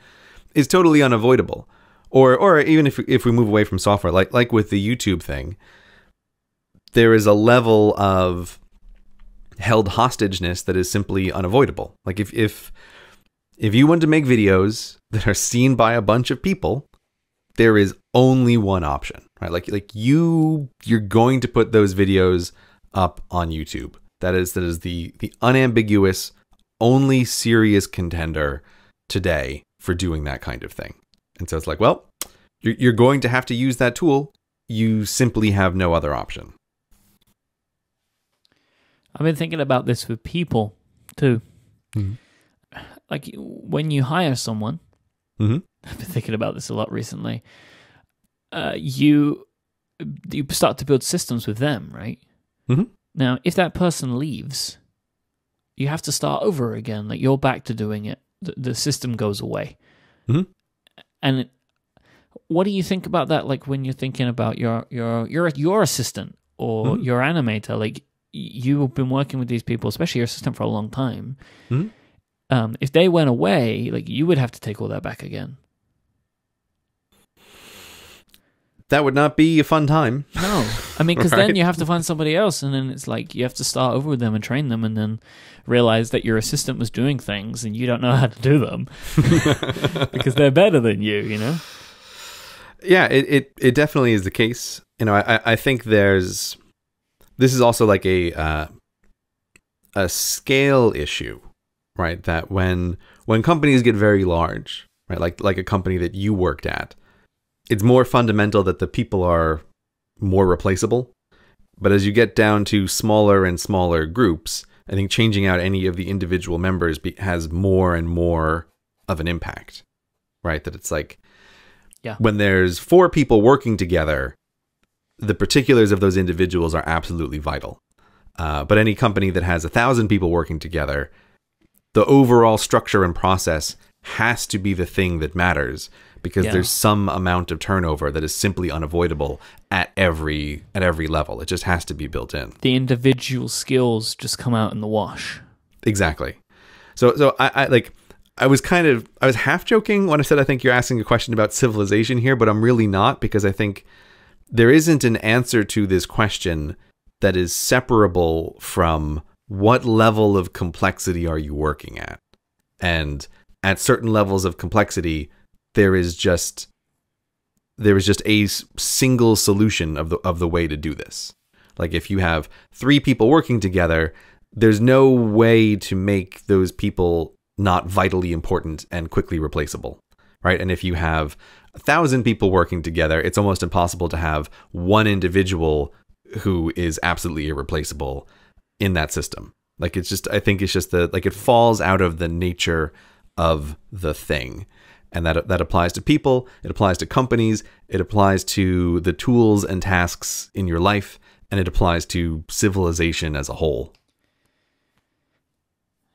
unavoidable. Or even if we move away from software, like with the YouTube thing, there is a level of held hostageness that is simply unavoidable. Like if you want to make videos that are seen by a bunch of people, there is only one option, right? Like you're going to put those videos up on YouTube. That is the unambiguous, only serious contender today for doing that kind of thing. And so it's like, well, you're going to have to use that tool. You simply have no other option. I've been thinking about this with people too. Like when you hire someone, I've been thinking about this a lot recently. You start to build systems with them, right? Now, if that person leaves, you have to start over again. Like you're back to doing it. The system goes away. And what do you think about that? Like when you're thinking about your assistant or your animator, like you've been working with these people, especially your assistant, for a long time. If they went away, like you would have to take all that back again. That would not be a fun time. No. I mean, because Right? then you have to find somebody else, and then it's like you have to start over with them and train them, and then realize that your assistant was doing things and you don't know how to do them because they're better than you. Yeah, it definitely is the case. I think this is also like a scale issue, right? That when companies get very large, right, like a company that you worked at, it's more fundamental that the people are more replaceable. But as you get down to smaller and smaller groups, I think changing out any of the individual members has more and more of an impact, right? That it's like, when there's 4 people working together, the particulars of those individuals are absolutely vital. But any company that has 1,000 people working together, the overall structure and process has to be the thing that matters, because there's some amount of turnover that is simply unavoidable at every level. It just has to be built in. The individual skills just come out in the wash. Exactly. So I was half joking when I said I think you're asking a question about civilization here, but I'm really not, because I think there isn't an answer to this question that is separable from what level of complexity are you working at. And at certain levels of complexity, there is just a single solution of the way to do this. Like if you have 3 people working together, there's no way to make those people not vitally important and quickly replaceable, right? And if you have 1,000 people working together, it's almost impossible to have one individual who is absolutely irreplaceable in that system. Like I think it's just it falls out of the nature of the thing. And that applies to people, it applies to companies, it applies to the tools and tasks in your life, and it applies to civilization as a whole.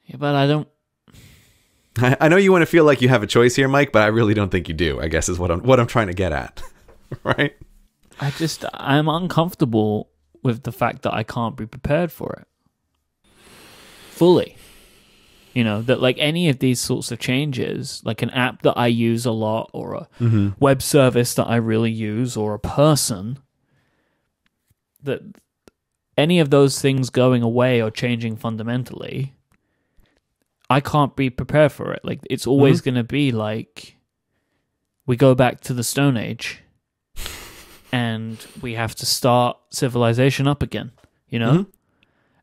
Yeah, but I don't... I know you want to feel like you have a choice here, Myke, but I really don't think you do, I guess is what I'm trying to get at. Right? I'm uncomfortable with the fact that I can't be prepared for it. Fully. That like any of these sorts of changes, like an app that I use a lot, or a web service that I really use, or a person, that any of those things going away or changing fundamentally, I can't be prepared for it. Like it's always going to be like we go back to the Stone Age and we have to start civilization up again, you know? Mm-hmm.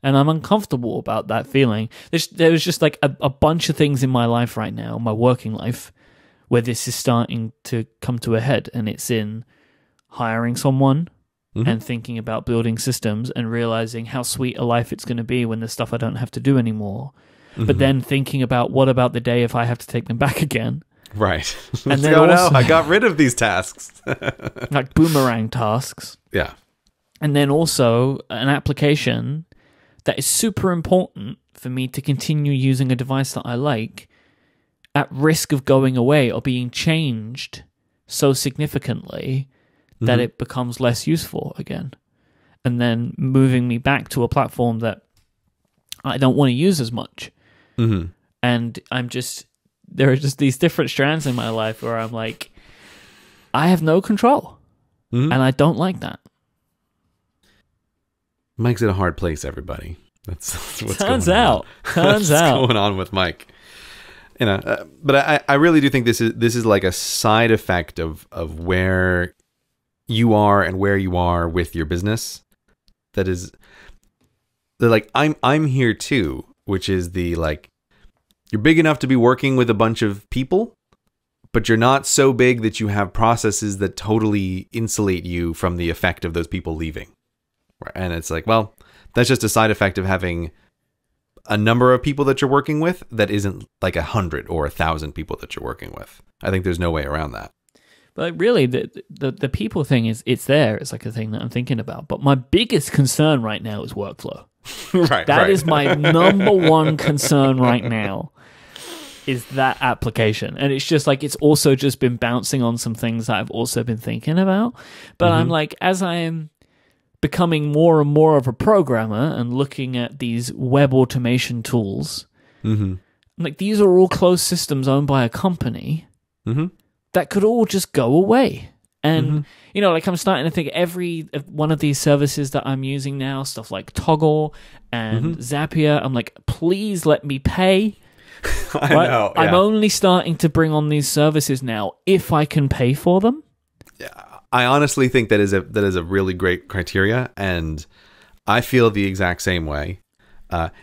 And I'm uncomfortable about that feeling. There's just like a bunch of things in my life right now, my working life, where this is starting to come to a head. And it's in hiring someone and thinking about building systems and realizing how sweet a life it's going to be when there's stuff I don't have to do anymore. But then thinking about what about the day if I have to take them back again? Right. And then oh also, no, I got rid of these tasks. like boomerang tasks. Yeah. And then also an application that is super important for me to continue using a device that I like at risk of going away or being changed so significantly that it becomes less useful again. And then moving me back to a platform that I don't want to use as much. And there are just these different strands in my life where I'm like, I have no control. And I don't like that. Myke's in a hard place, everybody. That's what's Turns going out. on. Turns out. What's going on with Myke? You know, but I really do think this is like a side effect of where you are and where you are with your business. That is, they're like, I'm here too, which is the like, you're big enough to be working with a bunch of people, but you're not so big that you have processes that totally insulate you from the effect of those people leaving. And it's like, well, that's just a side effect of having a number of people that you're working with that isn't like 100 or 1,000 people that you're working with. I think there's no way around that. But really, the people thing is, it's there. It's like a thing that I'm thinking about. But my biggest concern right now is workflow. That is my number one concern right now, is that application. And it's just like, it's also just been bouncing on some things that I've also been thinking about. But I'm like, as I am becoming more and more of a programmer and looking at these web automation tools, like these are all closed systems owned by a company that could all just go away. And, you know, like I'm starting to think every one of these services that I'm using now, stuff like Toggle and Zapier, I'm like, please let me pay. I know. Yeah. I'm only starting to bring on these services now if I can pay for them. Yeah, I honestly think that is a really great criteria, and I feel the exact same way.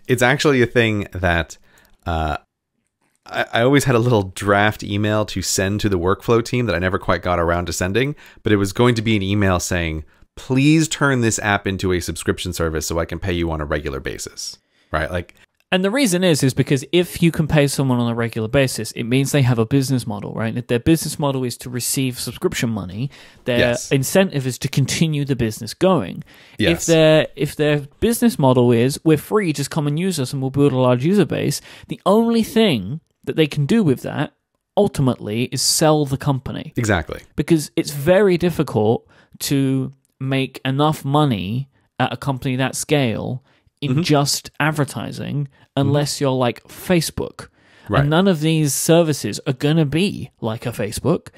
It's actually a thing that I always had a little draft email to send to the workflow team that I never quite got around to sending, but it was going to be an email saying, please turn this app into a subscription service so I can pay you on a regular basis. Right? Like, and the reason is because if you can pay someone on a regular basis, it means they have a business model, right? If their business model is to receive subscription money, their incentive is to continue the business going. Yes. If their business model is, we're free, just come and use us and we'll build a large user base, the only thing that they can do with that ultimately is sell the company. Exactly. Because it's very difficult to make enough money at a company that scale in just advertising unless you're like Facebook. Right. And none of these services are going to be like a Facebook.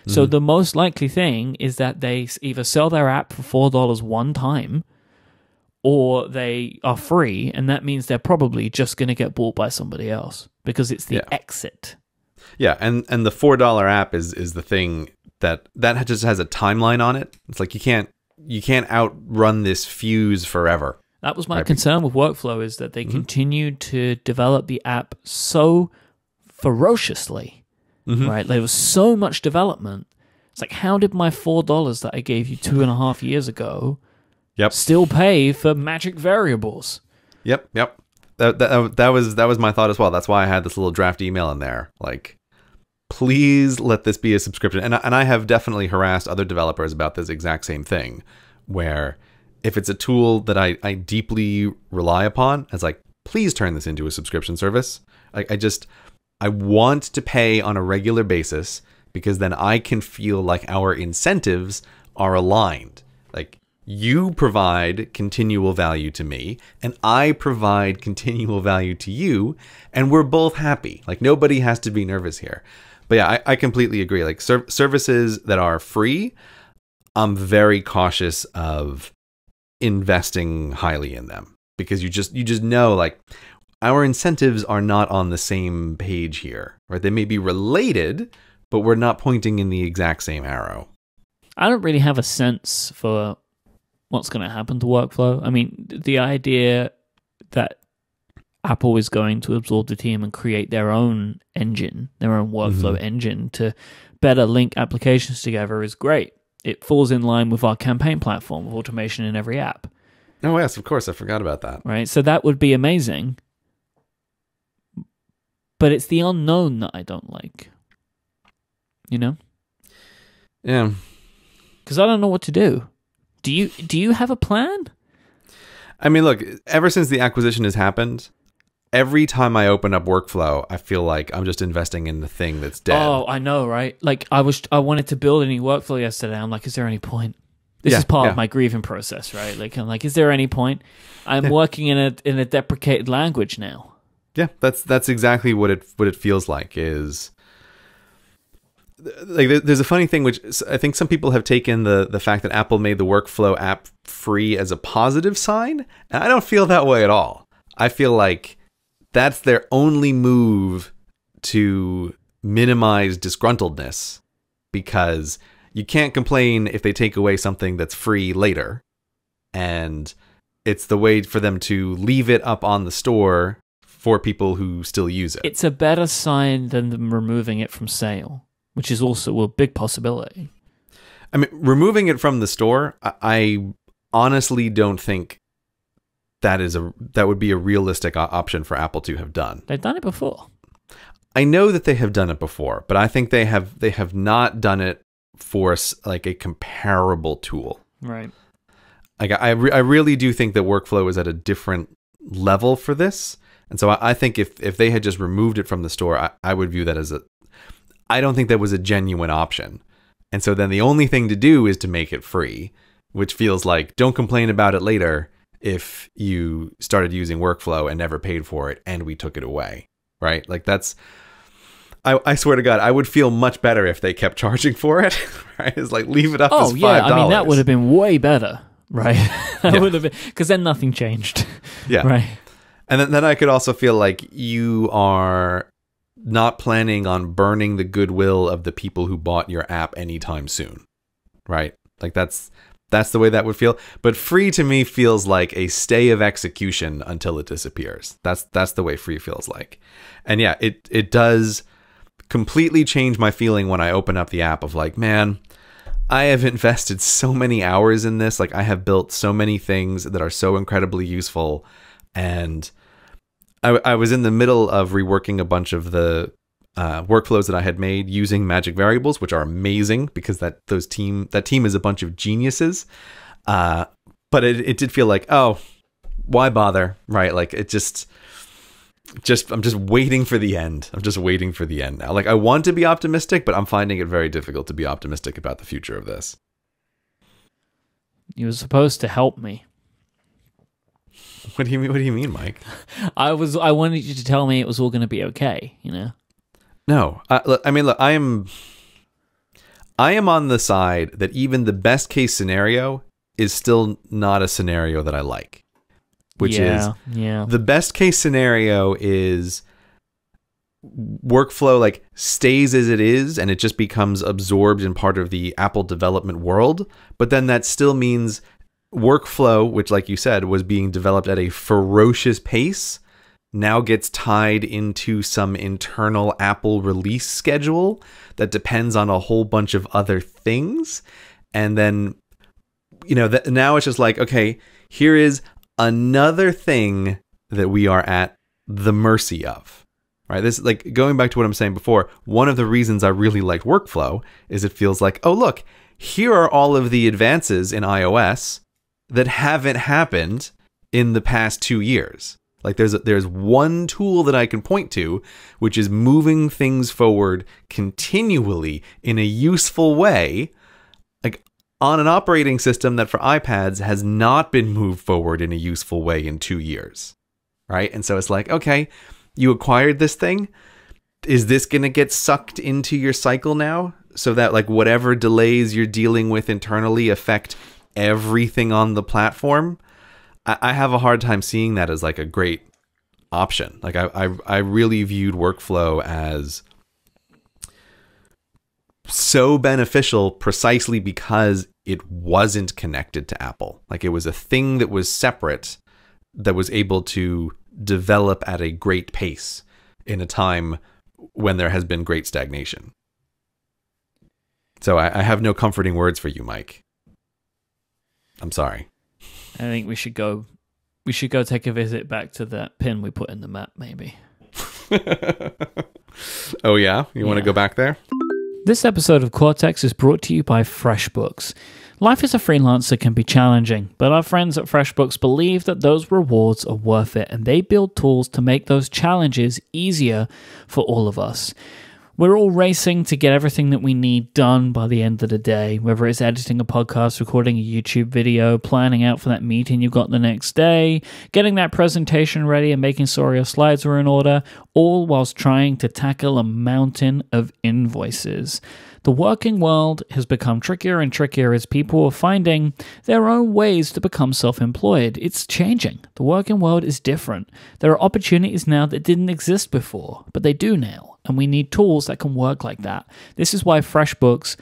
So the most likely thing is that they either sell their app for $4 one time, or they are free, and that means they're probably just going to get bought by somebody else because it's the exit. Yeah, and the $4 app is the thing that just has a timeline on it. It's like you can't outrun this fuse forever. That was my concern with workflow, is that they continued to develop the app so ferociously, right? There was so much development. It's like, how did my $4 that I gave you 2.5 years ago still pay for magic variables? Yep. That was my thought as well. That's why I had this little draft email in there. Like, please let this be a subscription. And I have definitely harassed other developers about this exact same thing, where if it's a tool that I deeply rely upon, it's like, please turn this into a subscription service. I want to pay on a regular basis, because then I can feel like our incentives are aligned. Like, you provide continual value to me, and I provide continual value to you, and we're both happy. Like, nobody has to be nervous here. But yeah, I completely agree. Like, services that are free, I'm very cautious of investing highly in them, because you just know, like, our incentives are not on the same page here, right? They may be related, but we're not pointing in the exact same arrow. I don't really have a sense for what's going to happen to workflow. I mean, the idea that Apple is going to absorb the team and create their own engine, their own workflow engine to better link applications together is great. It falls in line with our campaign platform of automation in every app. Oh, yes, of course. I forgot about that. Right? So that would be amazing. But it's the unknown that I don't like. You know? Yeah. Because I don't know what to do. Do you have a plan? I mean, look, ever since the acquisition has happened, every time I open up workflow, I feel like I'm just investing in the thing that's dead. Oh, I know, right? Like I wanted to build a new workflow yesterday. I'm like, is there any point? This is part of my grieving process, right? Like I'm like, is there any point? I'm working in a deprecated language now. Yeah, that's exactly what it feels like. Is like there's a funny thing, which I think some people have taken the fact that Apple made the workflow app free as a positive sign, and I don't feel that way at all. I feel like that's their only move to minimize disgruntledness, because you can't complain if they take away something that's free later, and it's the way for them to leave it up on the store for people who still use it. It's a better sign than them removing it from sale, which is also a big possibility. I mean, removing it from the store, I honestly don't think that would be a realistic option for Apple to have done. They've done it before. I know that they have done it before, but I think they have not done it for like a comparable tool. Right. Like I really do think that workflow is at a different level for this. And so I think if they had just removed it from the store, I would view that as I don't think that was a genuine option. And so then the only thing to do is to make it free, which feels like don't complain about it later if you started using workflow and never paid for it and we took it away, right? Like that's, I swear to God, I would feel much better if they kept charging for it, right? It's like leave it up as $5. Yeah, I mean, that would have been way better, right? That would have been, because then nothing changed. Yeah. Right. And then I could also feel like you are not planning on burning the goodwill of the people who bought your app anytime soon, right? Like that's the way that would feel. But free to me feels like a stay of execution until it disappears. That's the way free feels like. And yeah, it does completely change my feeling when I open up the app of like, man, I have invested so many hours in this. Like I have built so many things that are so incredibly useful, and I was in the middle of reworking a bunch of the workflows that I had made using magic variables, which are amazing because that team is a bunch of geniuses. But it did feel like, oh, why bother, right? Like it just I'm just waiting for the end. I'm just waiting for the end now. Like I want to be optimistic, but I'm finding it very difficult to be optimistic about the future of this. You were supposed to help me. What do you mean? What do you mean, Myke? I wanted you to tell me it was all going to be okay, you know? No. Look, I am on the side that even the best case scenario is still not a scenario that I like. Which is the best case scenario is workflow like stays as it is and it just becomes absorbed in part of the Apple development world. But then that still means workflow, which like you said was being developed at a ferocious pace, now gets tied into some internal Apple release schedule that depends on a whole bunch of other things. And then, now it's just like, okay, here is another thing that we are at the mercy of, right? This, like, going back to what I'm saying before, one of the reasons I really like workflow is it feels like, oh, look, here are all of the advances in iOS that haven't happened in the past 2 years. Like there's one tool that I can point to, which is moving things forward continually in a useful way, like on an operating system that for iPads has not been moved forward in a useful way in 2 years, right? And so it's like, okay, you acquired this thing. Is this going to get sucked into your cycle now so that like whatever delays you're dealing with internally affect everything on the platform? I have a hard time seeing that as like a great option. Like I really viewed workflow as so beneficial precisely because it wasn't connected to Apple. Like it was a thing that was separate, that was able to develop at a great pace in a time when there has been great stagnation. So I have no comforting words for you, Myke. I'm sorry. I think we should go take a visit back to that pin we put in the map, maybe. Oh yeah? You want to go back there? This episode of Cortex is brought to you by FreshBooks. Life as a freelancer can be challenging, but our friends at FreshBooks believe that those rewards are worth it, and they build tools to make those challenges easier for all of us. We're all racing to get everything that we need done by the end of the day, whether it's editing a podcast, recording a YouTube video, planning out for that meeting you've got the next day, getting that presentation ready and making sure your slides are in order, all whilst trying to tackle a mountain of invoices. The working world has become trickier and trickier as people are finding their own ways to become self-employed. It's changing. The working world is different. There are opportunities now that didn't exist before, but they do now, and we need tools that can work like that. This is why FreshBooks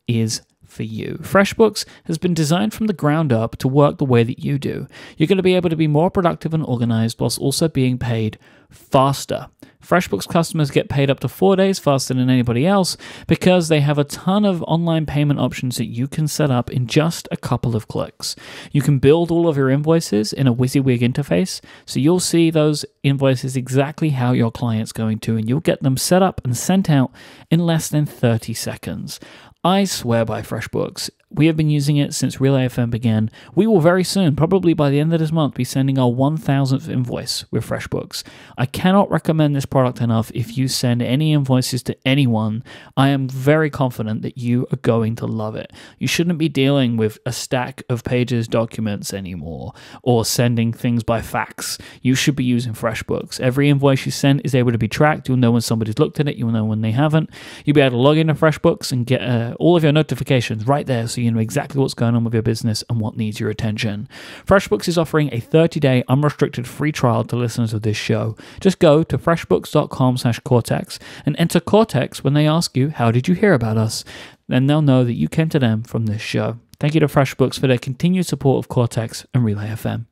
is for you. FreshBooks has been designed from the ground up to work the way that you do. You're going to be able to be more productive and organized whilst also being paid faster. FreshBooks customers get paid up to 4 days faster than anybody else because they have a ton of online payment options that you can set up in just a couple of clicks. You can build all of your invoices in a WYSIWYG interface, so you'll see those invoices exactly how your client's going to, and you'll get them set up and sent out in less than 30 seconds. I swear by FreshBooks. We have been using it since Relay FM began. We will very soon, probably by the end of this month, be sending our 1,000th invoice with FreshBooks. I cannot recommend this product enough. If you send any invoices to anyone, I am very confident that you are going to love it. You shouldn't be dealing with a stack of pages documents anymore or sending things by fax. You should be using FreshBooks. Every invoice you send is able to be tracked. You'll know when somebody's looked at it. You'll know when they haven't. You'll be able to log into FreshBooks and get all of your notifications right there, so you know exactly what's going on with your business and what needs your attention. FreshBooks is offering a 30-day unrestricted free trial to listeners of this show. Just go to freshbooks.com/Cortex and enter Cortex when they ask you, how did you hear about us? Then they'll know that you came to them from this show. Thank you to FreshBooks for their continued support of Cortex and Relay FM.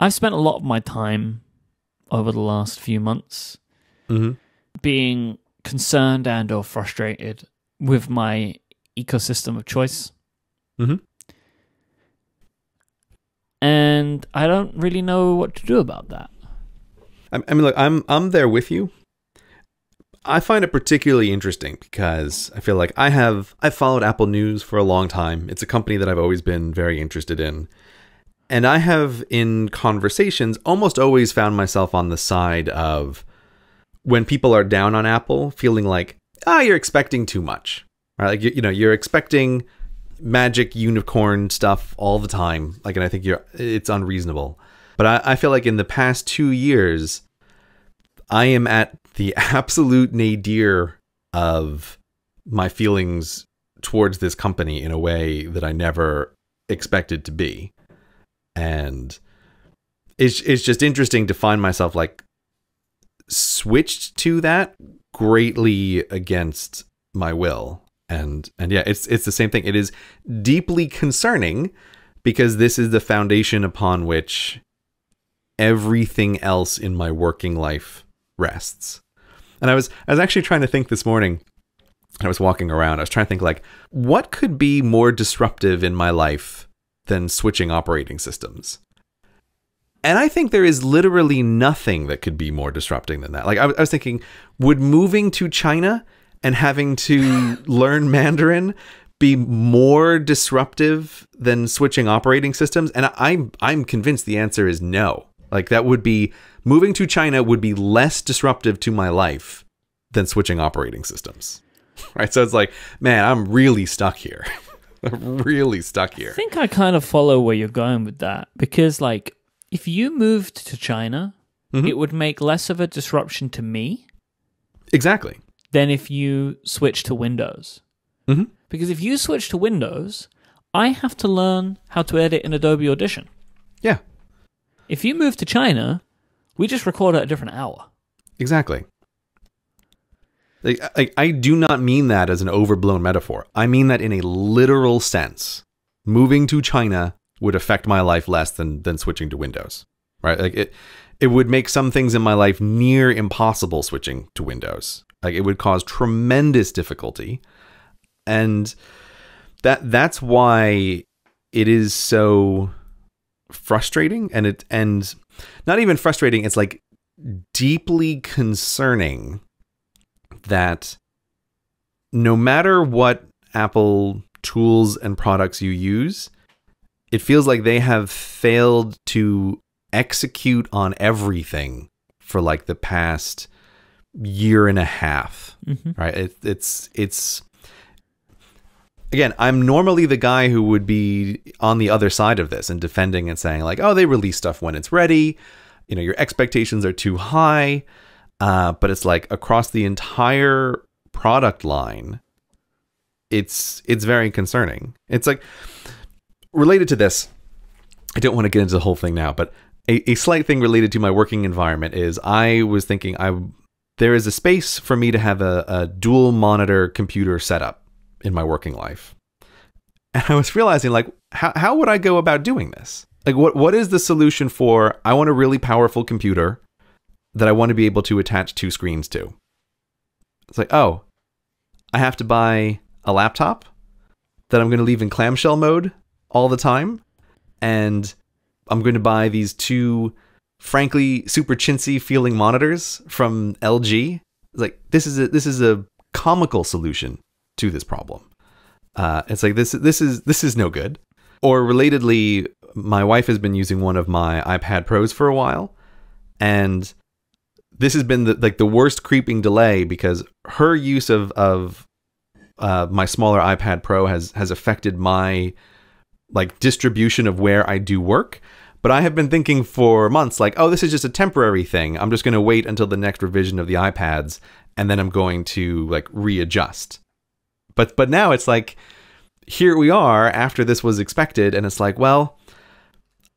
I've spent a lot of my time over the last few months being concerned and or frustrated with my ecosystem of choice. And I don't really know what to do about that. I mean, look, I'm there with you. I find it particularly interesting because I feel like I've followed Apple News for a long time. It's a company that I've always been very interested in. And I have, in conversations, almost always found myself on the side of when people are down on Apple, feeling like, you're expecting too much. Right? Like, you're expecting magic unicorn stuff all the time. Like, and I think it's unreasonable. But I feel like in the past 2 years, I am at the absolute nadir of my feelings towards this company in a way that I never expected to be. And it's just interesting to find myself like switched to that greatly against my will. And yeah, it's the same thing. It is deeply concerning because this is the foundation upon which everything else in my working life rests. And I was actually trying to think this morning. I was walking around. I was trying to think like, what could be more disruptive in my life than switching operating systems? And I think there is literally nothing that could be more disrupting than that. Like I was thinking, would moving to China and having to learn Mandarin be more disruptive than switching operating systems? And I'm convinced the answer is no. Like that would be, moving to China would be less disruptive to my life than switching operating systems. Right? So it's like, man, I'm really stuck here. I'm really stuck here. I think I kind of follow where you're going with that because like, if you moved to China, it would make less of a disruption to me. Exactly. Than if you switch to Windows. Because if you switch to Windows, I have to learn how to edit in Adobe Audition. Yeah. If you move to China, we just record at a different hour. Exactly. I do not mean that as an overblown metaphor. I mean that in a literal sense. Moving to China would affect my life less than switching to Windows, right? Like it would make some things in my life near impossible switching to Windows. Like it would cause tremendous difficulty. And that's why it is so frustrating, and not even frustrating, it's like deeply concerning that no matter what Apple tools and products you use, it feels like they have failed to execute on everything for like the past year and a half, right? It's again, I'm normally the guy who would be on the other side of this and defending and saying like, oh, they release stuff when it's ready. You know, your expectations are too high. But it's like across the entire product line, it's very concerning. It's like related to this. I don't want to get into the whole thing now, but a slight thing related to my working environment is I was thinking there is a space for me to have a dual monitor computer setup in my working life. And I was realizing like, how would I go about doing this? Like what is the solution for, I want a really powerful computer that I want to be able to attach two screens to. It's like, oh, I have to buy a laptop that I'm going to leave in clamshell mode all the time. And I'm going to buy these two, frankly, super chintzy feeling monitors from LG. It's like, this is a comical solution to this problem. It's like, this is no good. Or relatedly, my wife has been using one of my iPad Pros for a while. And this has been the worst creeping delay because her use of my smaller iPad Pro has affected my like distribution of where I do work. But I have been thinking for months like, oh, this is just a temporary thing. I'm just going to wait until the next revision of the iPads and then I'm going to like readjust. But now it's like, here we are after this was expected, and it's like, well,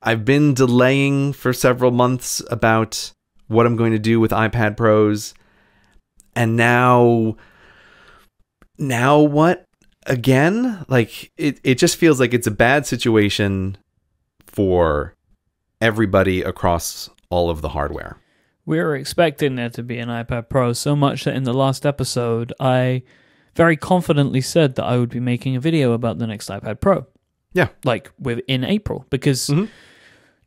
I've been delaying for several months about what I'm going to do with iPad Pros. And now what? Again? Like, it just feels like it's a bad situation for everybody across all of the hardware. We were expecting there to be an iPad Pro so much that in the last episode, I very confidently said that I would be making a video about the next iPad Pro. Yeah. Like, within April. Because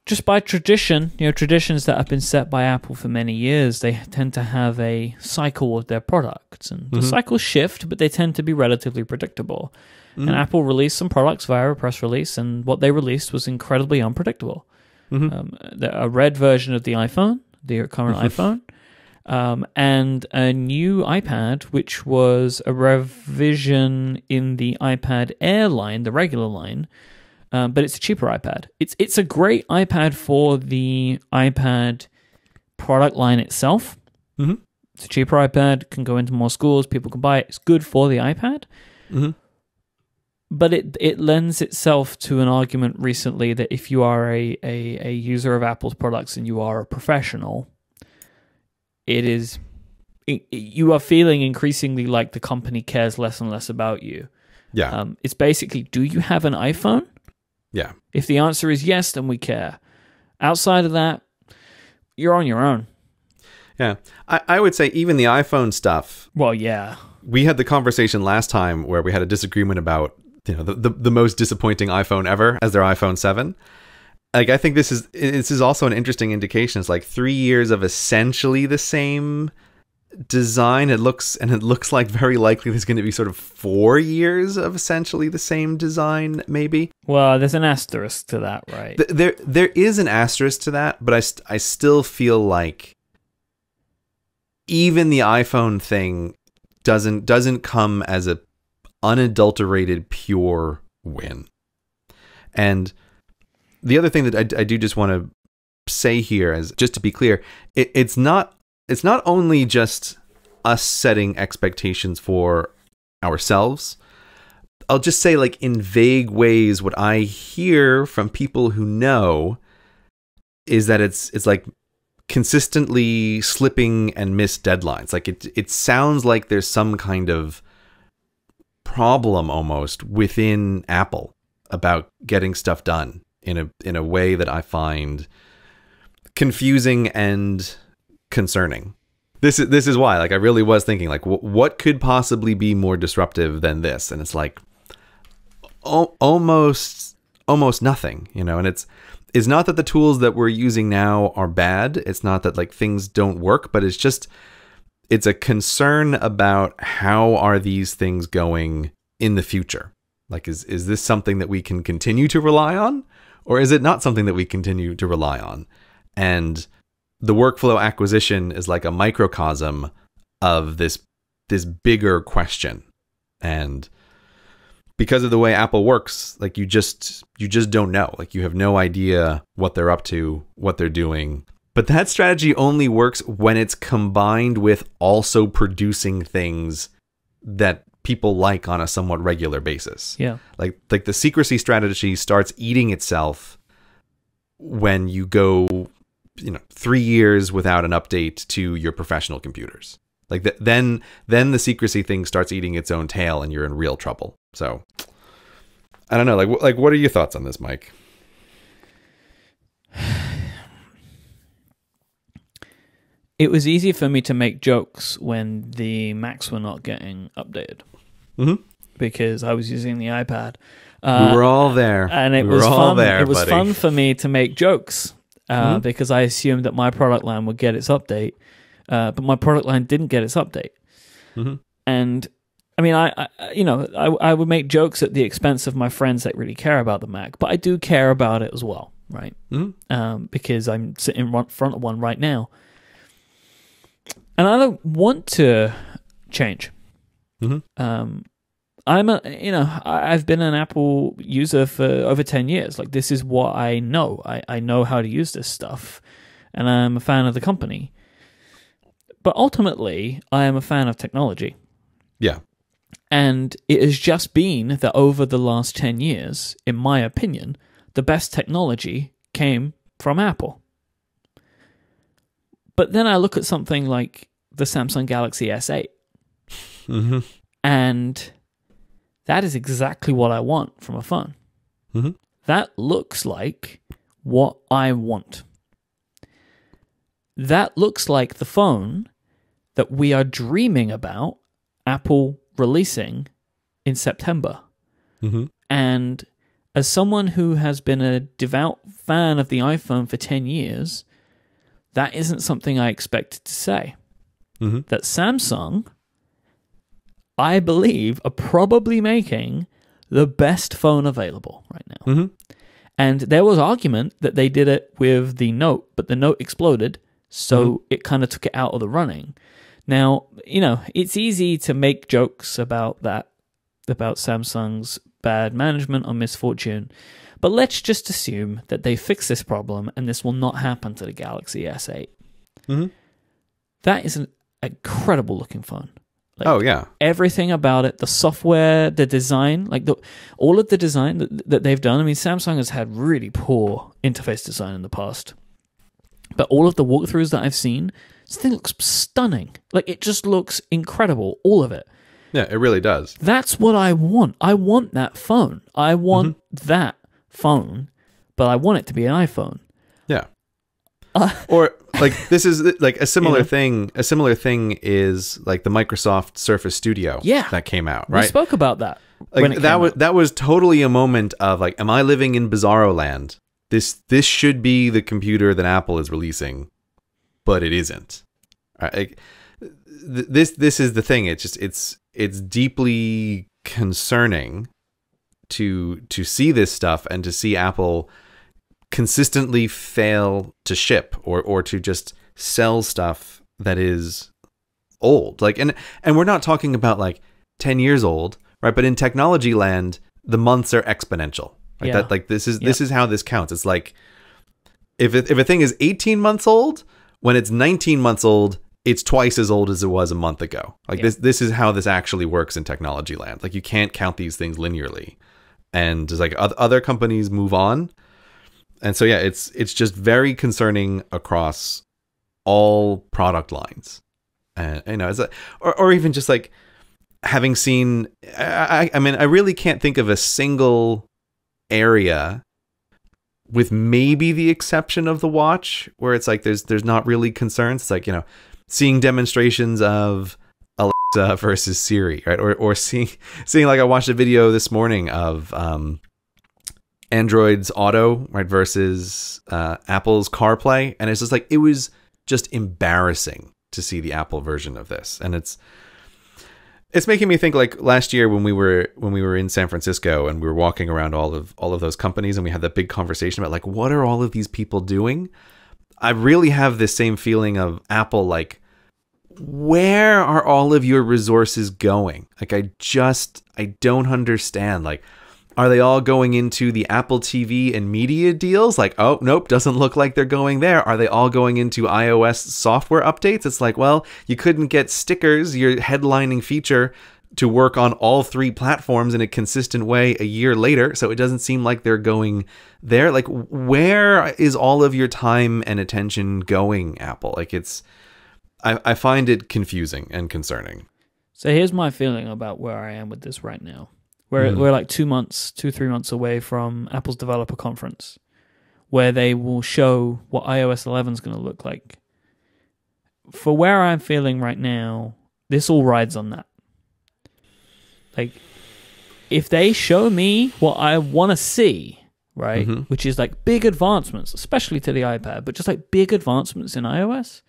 just by tradition, traditions that have been set by Apple for many years, they tend to have a cycle of their products. And the cycles shift, but they tend to be relatively predictable. And Apple released some products via a press release, and what they released was incredibly unpredictable. A red version of the iPhone, the current iPhone, and a new iPad, which was a revision in the iPad Air line, the regular line, but it's a cheaper iPad. It's a great iPad for the iPad product line itself. It's a cheaper iPad, can go into more schools, people can buy it. It's good for the iPad. But it lends itself to an argument recently that if you are a user of Apple's products and you are a professional, you are feeling increasingly like the company cares less and less about you. Yeah. It's basically, do you have an iPhone? Yeah. If the answer is yes, then we care. Outside of that, you're on your own. Yeah. I would say even the iPhone stuff. Well, yeah. We had the conversation last time where we had a disagreement about the most disappointing iPhone ever as their iPhone 7. Like, I think this is also an interesting indication. It's like 3 years of essentially the same design. It looks like very likely there's going to be sort of 4 years of essentially the same design, maybe. Well, there's an asterisk to that, right? There is an asterisk to that, but I still feel like even the iPhone thing doesn't come as a unadulterated pure win. And the other thing that I do just want to say here is, just to be clear, it's not only just us setting expectations for ourselves. I'll just say, like, in vague ways, what I hear from people who know is that it's like consistently slipping and missed deadlines. Like it sounds like there's some kind of problem almost within Apple about getting stuff done in a way that I find confusing and concerning. This is why, like, I really was thinking, like, what could possibly be more disruptive than this? And it's like almost nothing, you know. And it's not that the tools that we're using now are bad. It's not that, like, things don't work, but it's a concern about how are these things going in the future. Like, is this something that we can continue to rely on, or is it not something that we continue to rely on? And the workflow acquisition is like a microcosm of this bigger question. And because of the way Apple works, like, you just don't know. Like, you have no idea what they're up to, what they're doing. But that strategy only works when it's combined with also producing things that people like on a somewhat regular basis. Yeah. Like the secrecy strategy starts eating itself when you go, 3 years without an update to your professional computers. Like then the secrecy thing starts eating its own tail and you're in real trouble. So I don't know. Like what are your thoughts on this, Myke? It was easy for me to make jokes when the Macs were not getting updated, because I was using the iPad. We were all there, and it was fun. It was fun for me to make jokes because I assumed that my product line would get its update, but my product line didn't get its update. And I mean, I would make jokes at the expense of my friends that really care about the Mac, but I do care about it as well, right? Because I'm sitting in front of one right now. And I don't want to change. I've been an Apple user for over 10 years. Like, this is what I know. I know how to use this stuff, and I'm a fan of the company. But ultimately, I am a fan of technology. Yeah. And it has just been that over the last 10 years, in my opinion, the best technology came from Apple. But then I look at something like the Samsung Galaxy S8. And that is exactly what I want from a phone. That looks like what I want. That looks like the phone that we are dreaming about Apple releasing in September. And as someone who has been a devout fan of the iPhone for 10 years, that isn't something I expected to say. That Samsung, I believe, are probably making the best phone available right now. And there was argument that they did it with the Note, but the Note exploded, so it kind of took it out of the running. Now, it's easy to make jokes about that, about Samsung's bad management or misfortune, but let's just assume that they fix this problem and this will not happen to the Galaxy S8. That is an incredible looking phone. Like, oh yeah, everything about it, the software, the design, like all of the design that they've done. I mean, Samsung has had really poor interface design in the past, but all of the walkthroughs that I've seen, this thing looks stunning. Like, it just looks incredible, all of it. Yeah, it really does. That's what I want. I want that phone. I want that phone, but I want it to be an iPhone. Yeah. Or like, this is like a similar thing. A similar thing is like the Microsoft Surface Studio that came out, right? We spoke about that. Like, that was totally a moment of like, am I living in Bizarro land? This should be the computer that Apple is releasing, but it isn't. Like, this is the thing. It's deeply concerning to see this stuff and to see Apple consistently fail to ship or to just sell stuff that is old. Like, and we're not talking about like 10 years old, right? But in technology land, the months are exponential. Right? That, like, this is how this counts. It's like, if a thing is 18 months old, when it's 19 months old, it's twice as old as it was a month ago. Like, this is how this actually works in technology land. Like, you can't count these things linearly. And just like other companies move on. And so, yeah, it's just very concerning across all product lines. And as a, or even just like having seen, I mean, I really can't think of a single area, with maybe the exception of the watch, where it's like there's not really concerns. It's like, seeing demonstrations of Alexa versus Siri, right? Or seeing like, I watched a video this morning of Android's Auto, right, versus Apple's CarPlay, and it's just like, it was just embarrassing to see the Apple version of this. And it's making me think, like last year when we were in San Francisco and we were walking around all of those companies, and we had that big conversation about like, what are all of these people doing? I really have this same feeling of Apple, like, where are all of your resources going? Like, I don't understand. Like, are they all going into the Apple TV and media deals? Like, oh, nope, doesn't look like they're going there. Are they all going into iOS software updates? It's like, well, you couldn't get stickers, your headlining feature, to work on all 3 platforms in a consistent way a year later. So it doesn't seem like they're going there. Like, where is all of your time and attention going, Apple? Like, I find it confusing and concerning. So here's my feeling about where I am with this right now. We're like 3 months away from Apple's developer conference, where they will show what iOS 11 is going to look like. For where I'm feeling right now, this all rides on that. Like, if they show me what I want to see, right, which is like big advancements, especially to the iPad, but just like big advancements in iOS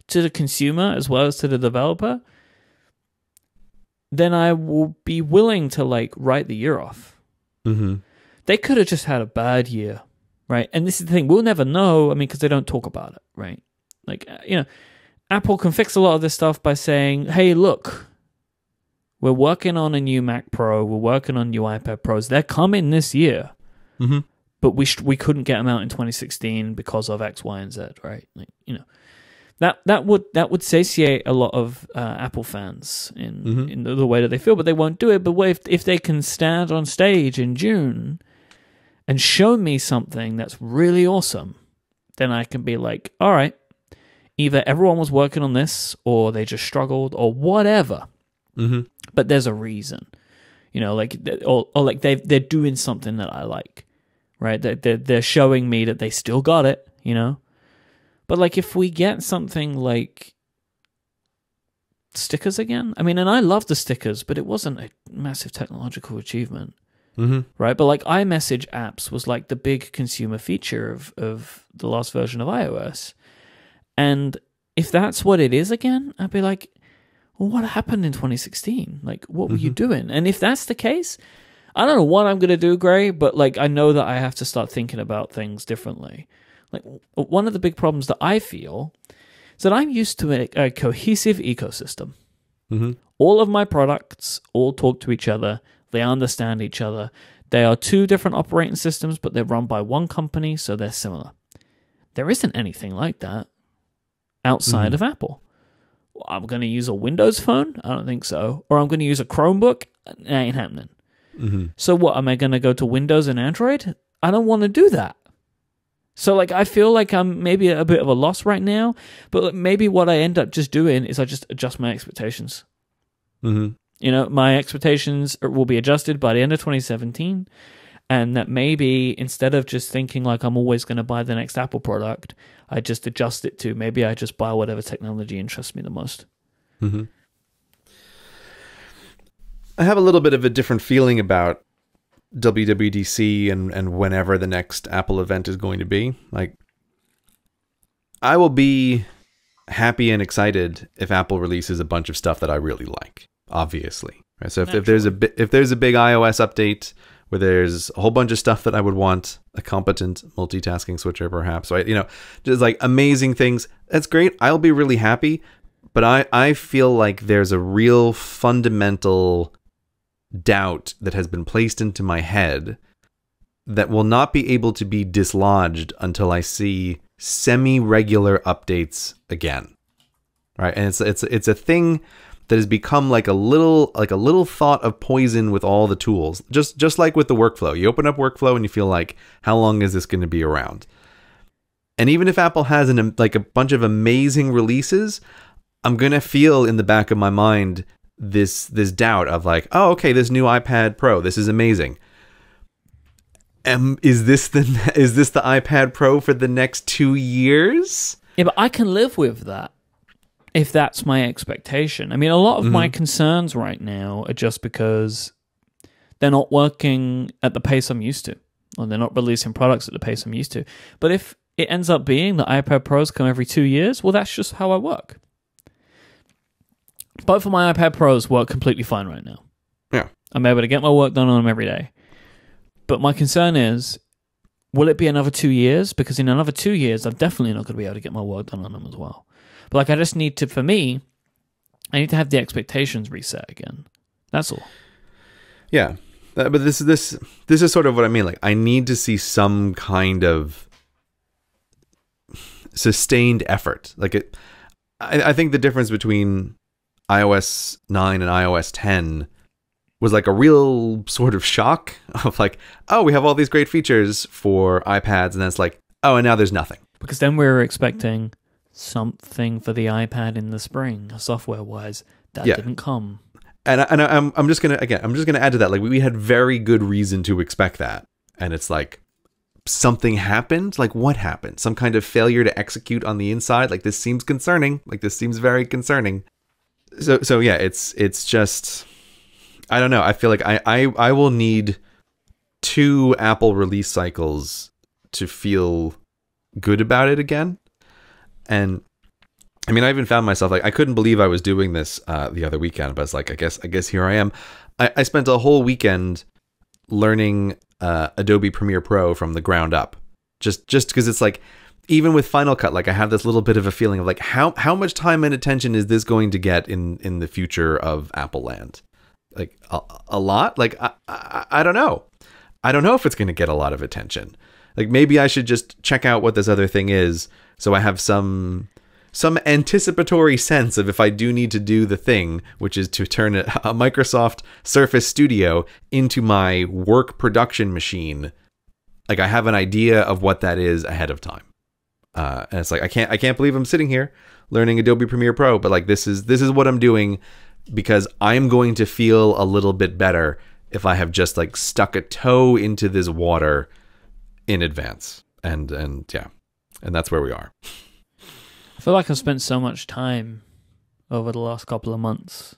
to the consumer as well as to the developer, then I will be willing to like write the year off. They could have just had a bad year, right? And this is the thing, we'll never know. I mean, because they don't talk about it, right? Like, Apple can fix a lot of this stuff by saying, hey, look, we're working on a new Mac Pro, we're working on new iPad Pros. They're coming this year, but we couldn't get them out in 2016 because of X, Y, and Z, right? Like, That would satiate a lot of Apple fans in the way that they feel, but they won't do it. But if they can stand on stage in June and show me something that's really awesome, then I can be like, all right, either everyone was working on this, or they just struggled, or whatever. But there's a reason, like, or like they're doing something that I like, right? They're showing me that they still got it, But like, if we get something like stickers again, I mean, and I love the stickers, but it wasn't a massive technological achievement, right? But like, iMessage apps was like the big consumer feature of the last version of iOS. And if that's what it is again, I'd be like, well, what happened in 2016? Like, what were you doing? And if that's the case, I don't know what I'm going to do, Gray, but like, I know that I have to start thinking about things differently. Like, one of the big problems that I feel is that I'm used to a cohesive ecosystem. All of my products all talk to each other. They understand each other. They are 2 different operating systems, but they're run by one company, so they're similar. There isn't anything like that outside of Apple. I'm going to use a Windows phone? I don't think so. Or I'm going to use a Chromebook? That ain't happening. So what, am I going to go to Windows and Android? I don't want to do that. So, like, I feel like I'm maybe a bit of a loss right now, but maybe what I end up just doing is I just adjust my expectations. My expectations will be adjusted by the end of 2017, and that maybe instead of just thinking like I'm always going to buy the next Apple product, I just adjust it to maybe I just buy whatever technology interests me the most. I have a little bit of a different feeling about WWDC and whenever the next Apple event is going to be. Like, I will be happy and excited if Apple releases a bunch of stuff that I really like, obviously. Right? So if there's a big iOS update where there's a whole bunch of stuff that I would want, a competent multitasking switcher perhaps, right? Just like amazing things, that's great. I'll be really happy, but I feel like there's a real fundamental doubt that has been placed into my head that will not be able to be dislodged until I see semi-regular updates again, right? And it's a thing that has become like a little thought of poison with all the tools, just like with the workflow. You open up workflow and you feel like, how long is this going to be around? And even if Apple has like a bunch of amazing releases, I'm going to feel in the back of my mind this doubt of like, oh, okay, this new iPad Pro, this is amazing. Is this the iPad Pro for the next 2 years? Yeah, but I can live with that if that's my expectation. I mean, a lot of my concerns right now are just because they're not working at the pace I'm used to, or they're not releasing products at the pace I'm used to. But if it ends up being that iPad Pros come every 2 years, well, that's just how I work. Both of my iPad Pros work completely fine right now. Yeah. I'm able to get my work done on them every day. But my concern is, will it be another 2 years? Because in another 2 years, I'm definitely not going to be able to get my work done on them as well. But like, I just need to, for me, I need to have the expectations reset again. That's all. Yeah. But this is sort of what I mean. Like, I need to see some kind of sustained effort. Like, I think the difference between iOS 9 and iOS 10 was like a real sort of shock of like, oh, we have all these great features for iPads, and then it's like, oh, and now there's nothing. Because then we were expecting something for the iPad in the spring, software-wise. That didn't come. And I'm just gonna add to that. Like, we had very good reason to expect that, and it's like something happened. Like, what happened? Some kind of failure to execute on the inside. Like, this seems concerning. Like, this seems very concerning. So yeah, it's just, I don't know. I feel like I will need 2 Apple release cycles to feel good about it again. And I mean, I even found myself like, I couldn't believe I was doing this the other weekend, but it's like, I guess here I am. I spent a whole weekend learning Adobe Premiere Pro from the ground up, just because it's like, even with Final Cut, like, I have this little bit of a feeling of like, how much time and attention is this going to get in the future of Apple land? Like, a lot? Like, I don't know. I don't know if it's going to get a lot of attention. Like, maybe I should just check out what this other thing is, so I have some anticipatory sense of if I do need to do the thing, which is to turn a Microsoft Surface Studio into my work production machine. Like, I have an idea of what that is ahead of time. And it's like, I can't believe I'm sitting here learning Adobe Premiere Pro, but like, this is what I'm doing, because I'm going to feel a little bit better if I have just like stuck a toe into this water in advance. And yeah, and that's where we are. I feel like I've spent so much time over the last couple of months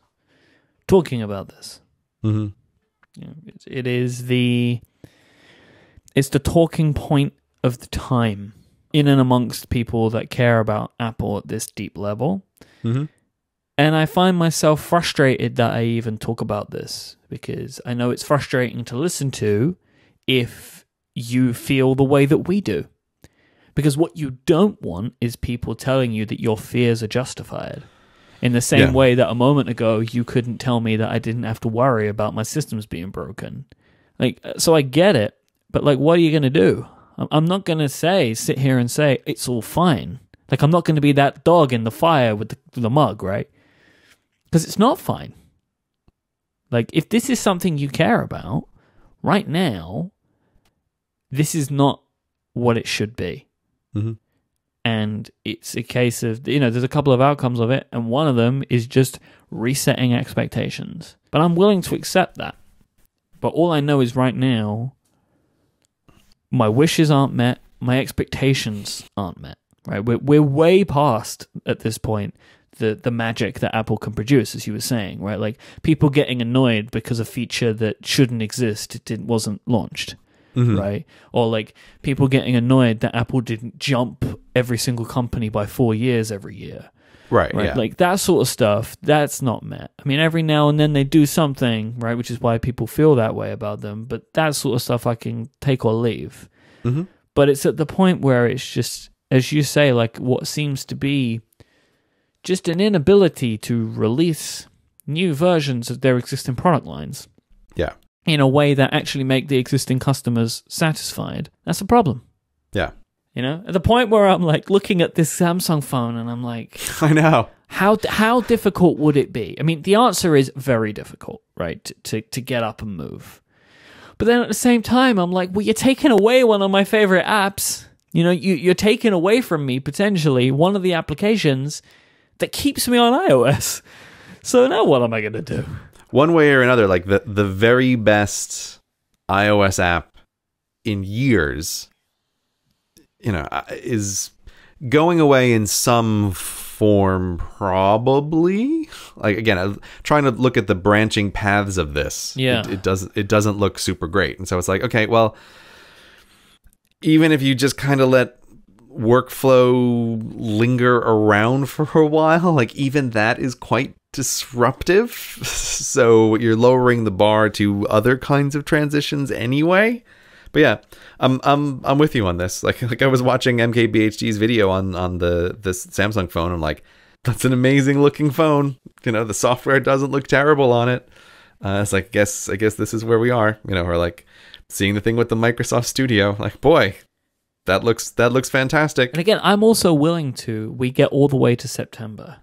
talking about this. Mm-hmm. You know, it's the talking point of the time in and amongst people that care about Apple at this deep level. Mm-hmm. And I find myself frustrated that I even talk about this, because I know it's frustrating to listen to if you feel the way that we do. Because what you don't want is people telling you that your fears are justified. In the same way that a moment ago you couldn't tell me that I didn't have to worry about my systems being broken. Like, so I get it, but like, what are you going to do? I'm not going to sit here and say it's all fine. Like, I'm not going to be that dog in the fire with the mug, right? Because it's not fine. Like, if this is something you care about, right now, this is not what it should be. Mm-hmm. And it's a case of, there's a couple of outcomes of it, and one of them is just resetting expectations. But I'm willing to accept that. But all I know is right now, my wishes aren't met, my expectations aren't met. Right? We're way past, at this point, the magic that Apple can produce, as you were saying, right? Like, people getting annoyed because a feature that shouldn't exist wasn't launched. Mm-hmm. Right? Or like people getting annoyed that Apple didn't jump every single company by 4 years every year. Right. Yeah. Like that sort of stuff, that's not met. I mean, every now and then they do something, right? Which is why people feel that way about them. But that sort of stuff I can take or leave. Mm-hmm. But it's at the point where it's just, as you say, like what seems to be just an inability to release new versions of their existing product lines. Yeah. In a way that actually make the existing customers satisfied. That's a problem. Yeah. At the point where I'm like looking at this Samsung phone and I'm like, I know. How difficult would it be? I mean, the answer is very difficult, right? To get up and move. But then at the same time, I'm like, well, you're taking away one of my favorite apps. You know, you're taking away from me, potentially, one of the applications that keeps me on iOS. So now what am I going to do? One way or another, like the very best iOS app in years, you know, is going away in some form, probably. Like, again, I'm trying to look at the branching paths of this. Yeah. It doesn't look super great. And so it's like, okay, well, even if you just kind of let workflow linger around for a while, like even that is quite disruptive. So you're lowering the bar to other kinds of transitions anyway. But yeah, I'm with you on this. Like I was watching MKBHD's video on this Samsung phone. I'm like, that's an amazing looking phone. You know, the software doesn't look terrible on it. It's like, I guess this is where we are. You know, we're like seeing the thing with the Microsoft Studio. Like, boy, that looks fantastic. And again, I'm also willing to. We get all the way to September.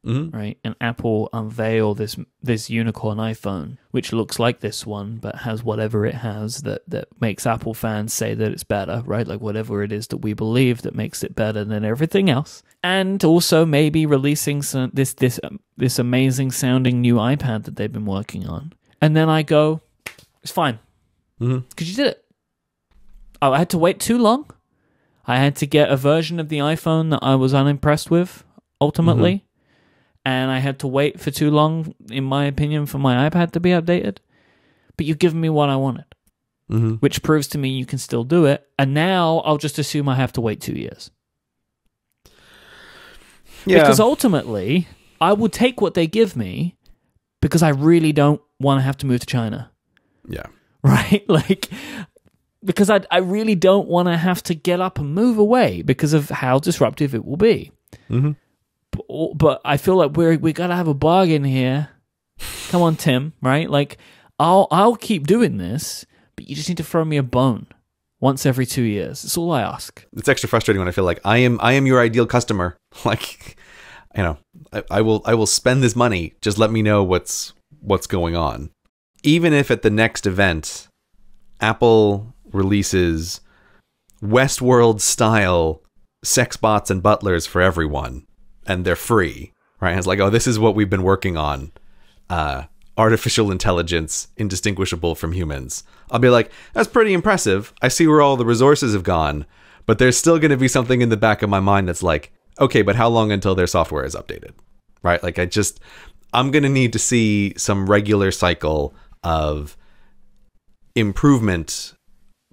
Right, and Apple unveil this unicorn iPhone, which looks like this one, but has whatever it has that makes Apple fans say that it's better, right? Like whatever it is that we believe that makes it better than everything else, and also maybe releasing this amazing sounding new iPad that they've been working on. And then I go, it's fine, because you did it. I had to wait too long. I had to get a version of the iPhone that I was unimpressed with, ultimately. And I had to wait for too long, in my opinion, for my iPad to be updated. But you've given me what I wanted, which proves to me you can still do it. And now I'll just assume I have to wait 2 years. Yeah. Because ultimately, I will take what they give me because I really don't want to have to move to China. Yeah. Right? Like, because I really don't want to have to get up and move away because of how disruptive it will be. But I feel like we gotta have a bargain here. Come on, Tim. Right? Like, I'll keep doing this, but you just need to throw me a bone once every 2 years. That's all I ask. It's extra frustrating when I feel like I am your ideal customer. Like, you know, I will spend this money. Just let me know what's going on. Even if at the next event, Apple releases Westworld style sex bots and butlers for everyone. And they're free, right? And it's like, oh, this is what we've been working on. Artificial intelligence, indistinguishable from humans. I'll be like, that's pretty impressive. I see where all the resources have gone. But there's still going to be something in the back of my mind that's like, okay, but how long until their software is updated? Right? Like, I'm going to need to see some regular cycle of improvement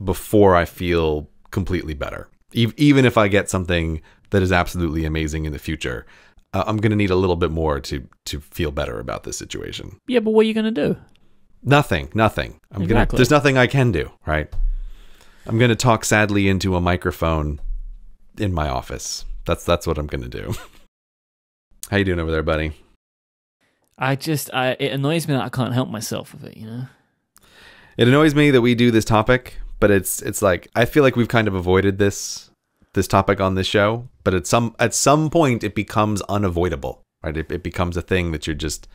before I feel completely better. Even if I get something that is absolutely amazing in the future, I'm going to need a little bit more to feel better about this situation. Yeah, but what are you going to do? Nothing. There's nothing I can do, right? I'm going to talk sadly into a microphone in my office. That's what I'm going to do. How you doing over there, buddy? It annoys me that I can't help myself with it, you know? It annoys me that we do this topic, but it's like, I feel like we've kind of avoided this topic on this show, but at some point it becomes unavoidable, right? It becomes a thing that you're just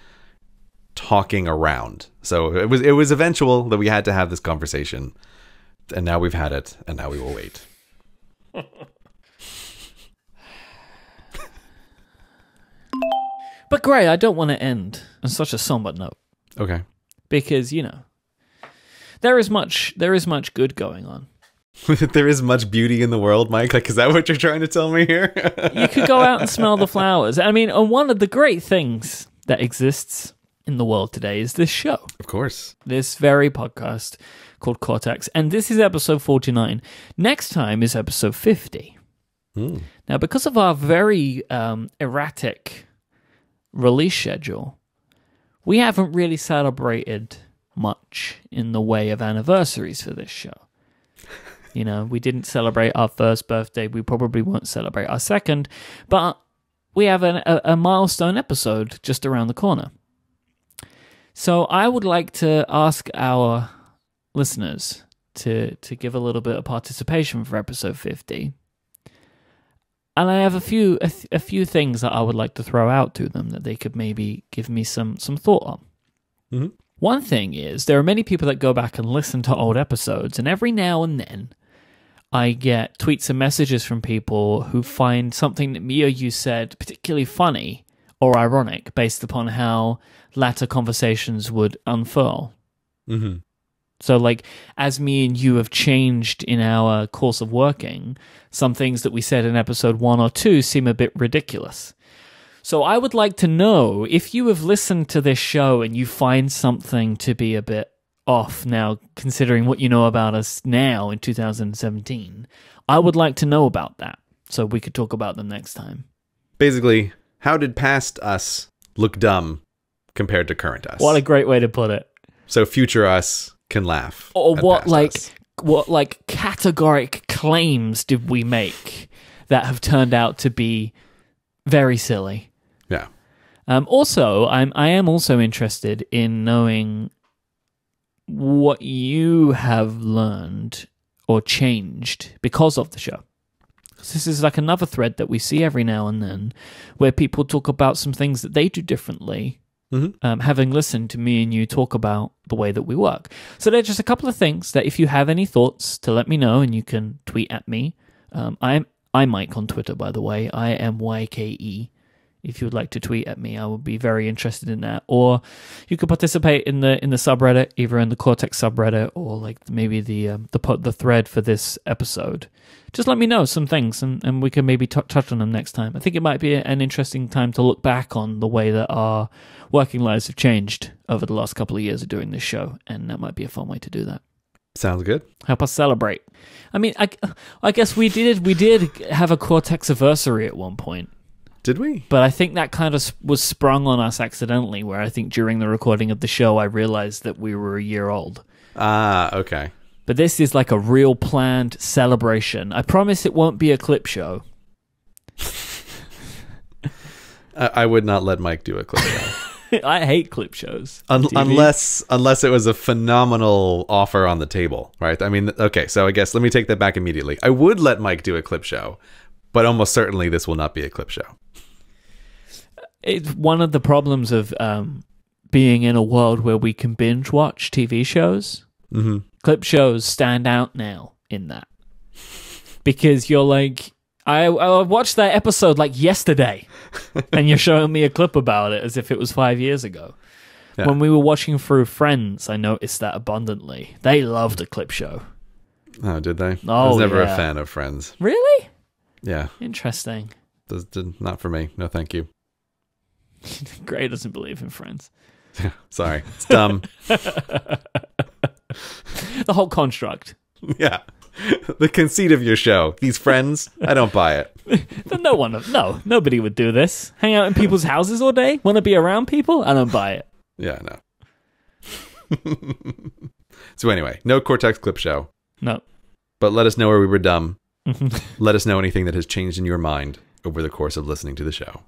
talking around. So it was eventual that we had to have this conversation, and now we've had it, and now we will wait. But Gray, I don't want to end on such a somber note. Okay. Because, you know, there is much good going on. There is much beauty in the world, Myke. Like, is that what you're trying to tell me here? You could go out and smell the flowers. I mean, and one of the great things that exists in the world today is this show. Of course. This very podcast called Cortex. And this is episode 49. Next time is episode 50. Now, because of our very erratic release schedule, we haven't really celebrated much in the way of anniversaries for this show. You know, we didn't celebrate our first birthday. We probably won't celebrate our second. But we have a milestone episode just around the corner. So I would like to ask our listeners to give a little bit of participation for episode 50. And I have a few things that I would like to throw out to them that they could maybe give me some thought on. Mm-hmm. One thing is, there are many people that go back and listen to old episodes, and every now and then I get tweets and messages from people who find something that me or you said particularly funny or ironic based upon how latter conversations would unfurl. Mm-hmm. So, like, as me and you have changed in our course of working, some things that we said in episode 1 or 2 seem a bit ridiculous. So I would like to know if you have listened to this show and you find something to be a bit off now, considering what you know about us now in 2017. I would like to know about that so we could talk about them next time. Basically, how did past us look dumb compared to current us? What a great way to put it. So future us can laugh. Or at what past like us. what like categoric claims did we make that have turned out to be very silly? Yeah. Also, I am also interested in knowing what you have learned or changed because of the show. This is like another thread that we see every now and then where people talk about some things that they do differently, having listened to me and you talk about the way that we work. So there are just a couple of things that if you have any thoughts to let me know, and you can tweet at me. I'm Myke on Twitter, by the way. I am YKE. If you would like to tweet at me, I would be very interested in that. Or you could participate in the subreddit, either in the Cortex subreddit or like maybe the thread for this episode. Just let me know some things, and we can maybe touch on them next time. I think it might be an interesting time to look back on the way that our working lives have changed over the last couple of years of doing this show, and that might be a fun way to do that. Sounds good. Help us celebrate. I mean, I guess we did have a Cortex anniversary at one point. Did we? But I think that kind of was sprung on us accidentally, where I think during the recording of the show, I realized that we were a year old. Ah, okay. But this is like a real planned celebration. I promise it won't be a clip show. I would not let Myke do a clip show. I hate clip shows. Unless it was a phenomenal offer on the table, right? I mean, okay, so I guess let me take that back immediately. I would let Myke do a clip show, but almost certainly this will not be a clip show. It's one of the problems of being in a world where we can binge watch TV shows. Mm-hmm. Clip shows stand out now in that. Because you're like, I watched that episode like yesterday, and you're showing me a clip about it as if it was 5 years ago. Yeah. When we were watching through Friends, I noticed that abundantly. They loved a clip show. Oh, did they? Oh, I was never a fan of Friends. Really? Yeah. Interesting. Not for me. No, thank you. Gray doesn't believe in Friends. Sorry. It's dumb. The whole construct. Yeah. The conceit of your show. These friends, I don't buy it. Nobody would do this. Hang out in people's houses all day? Want to be around people? I don't buy it. Yeah, no. So anyway, no Cortex clip show. No. But let us know where we were dumb. Let us know anything that has changed in your mind over the course of listening to the show.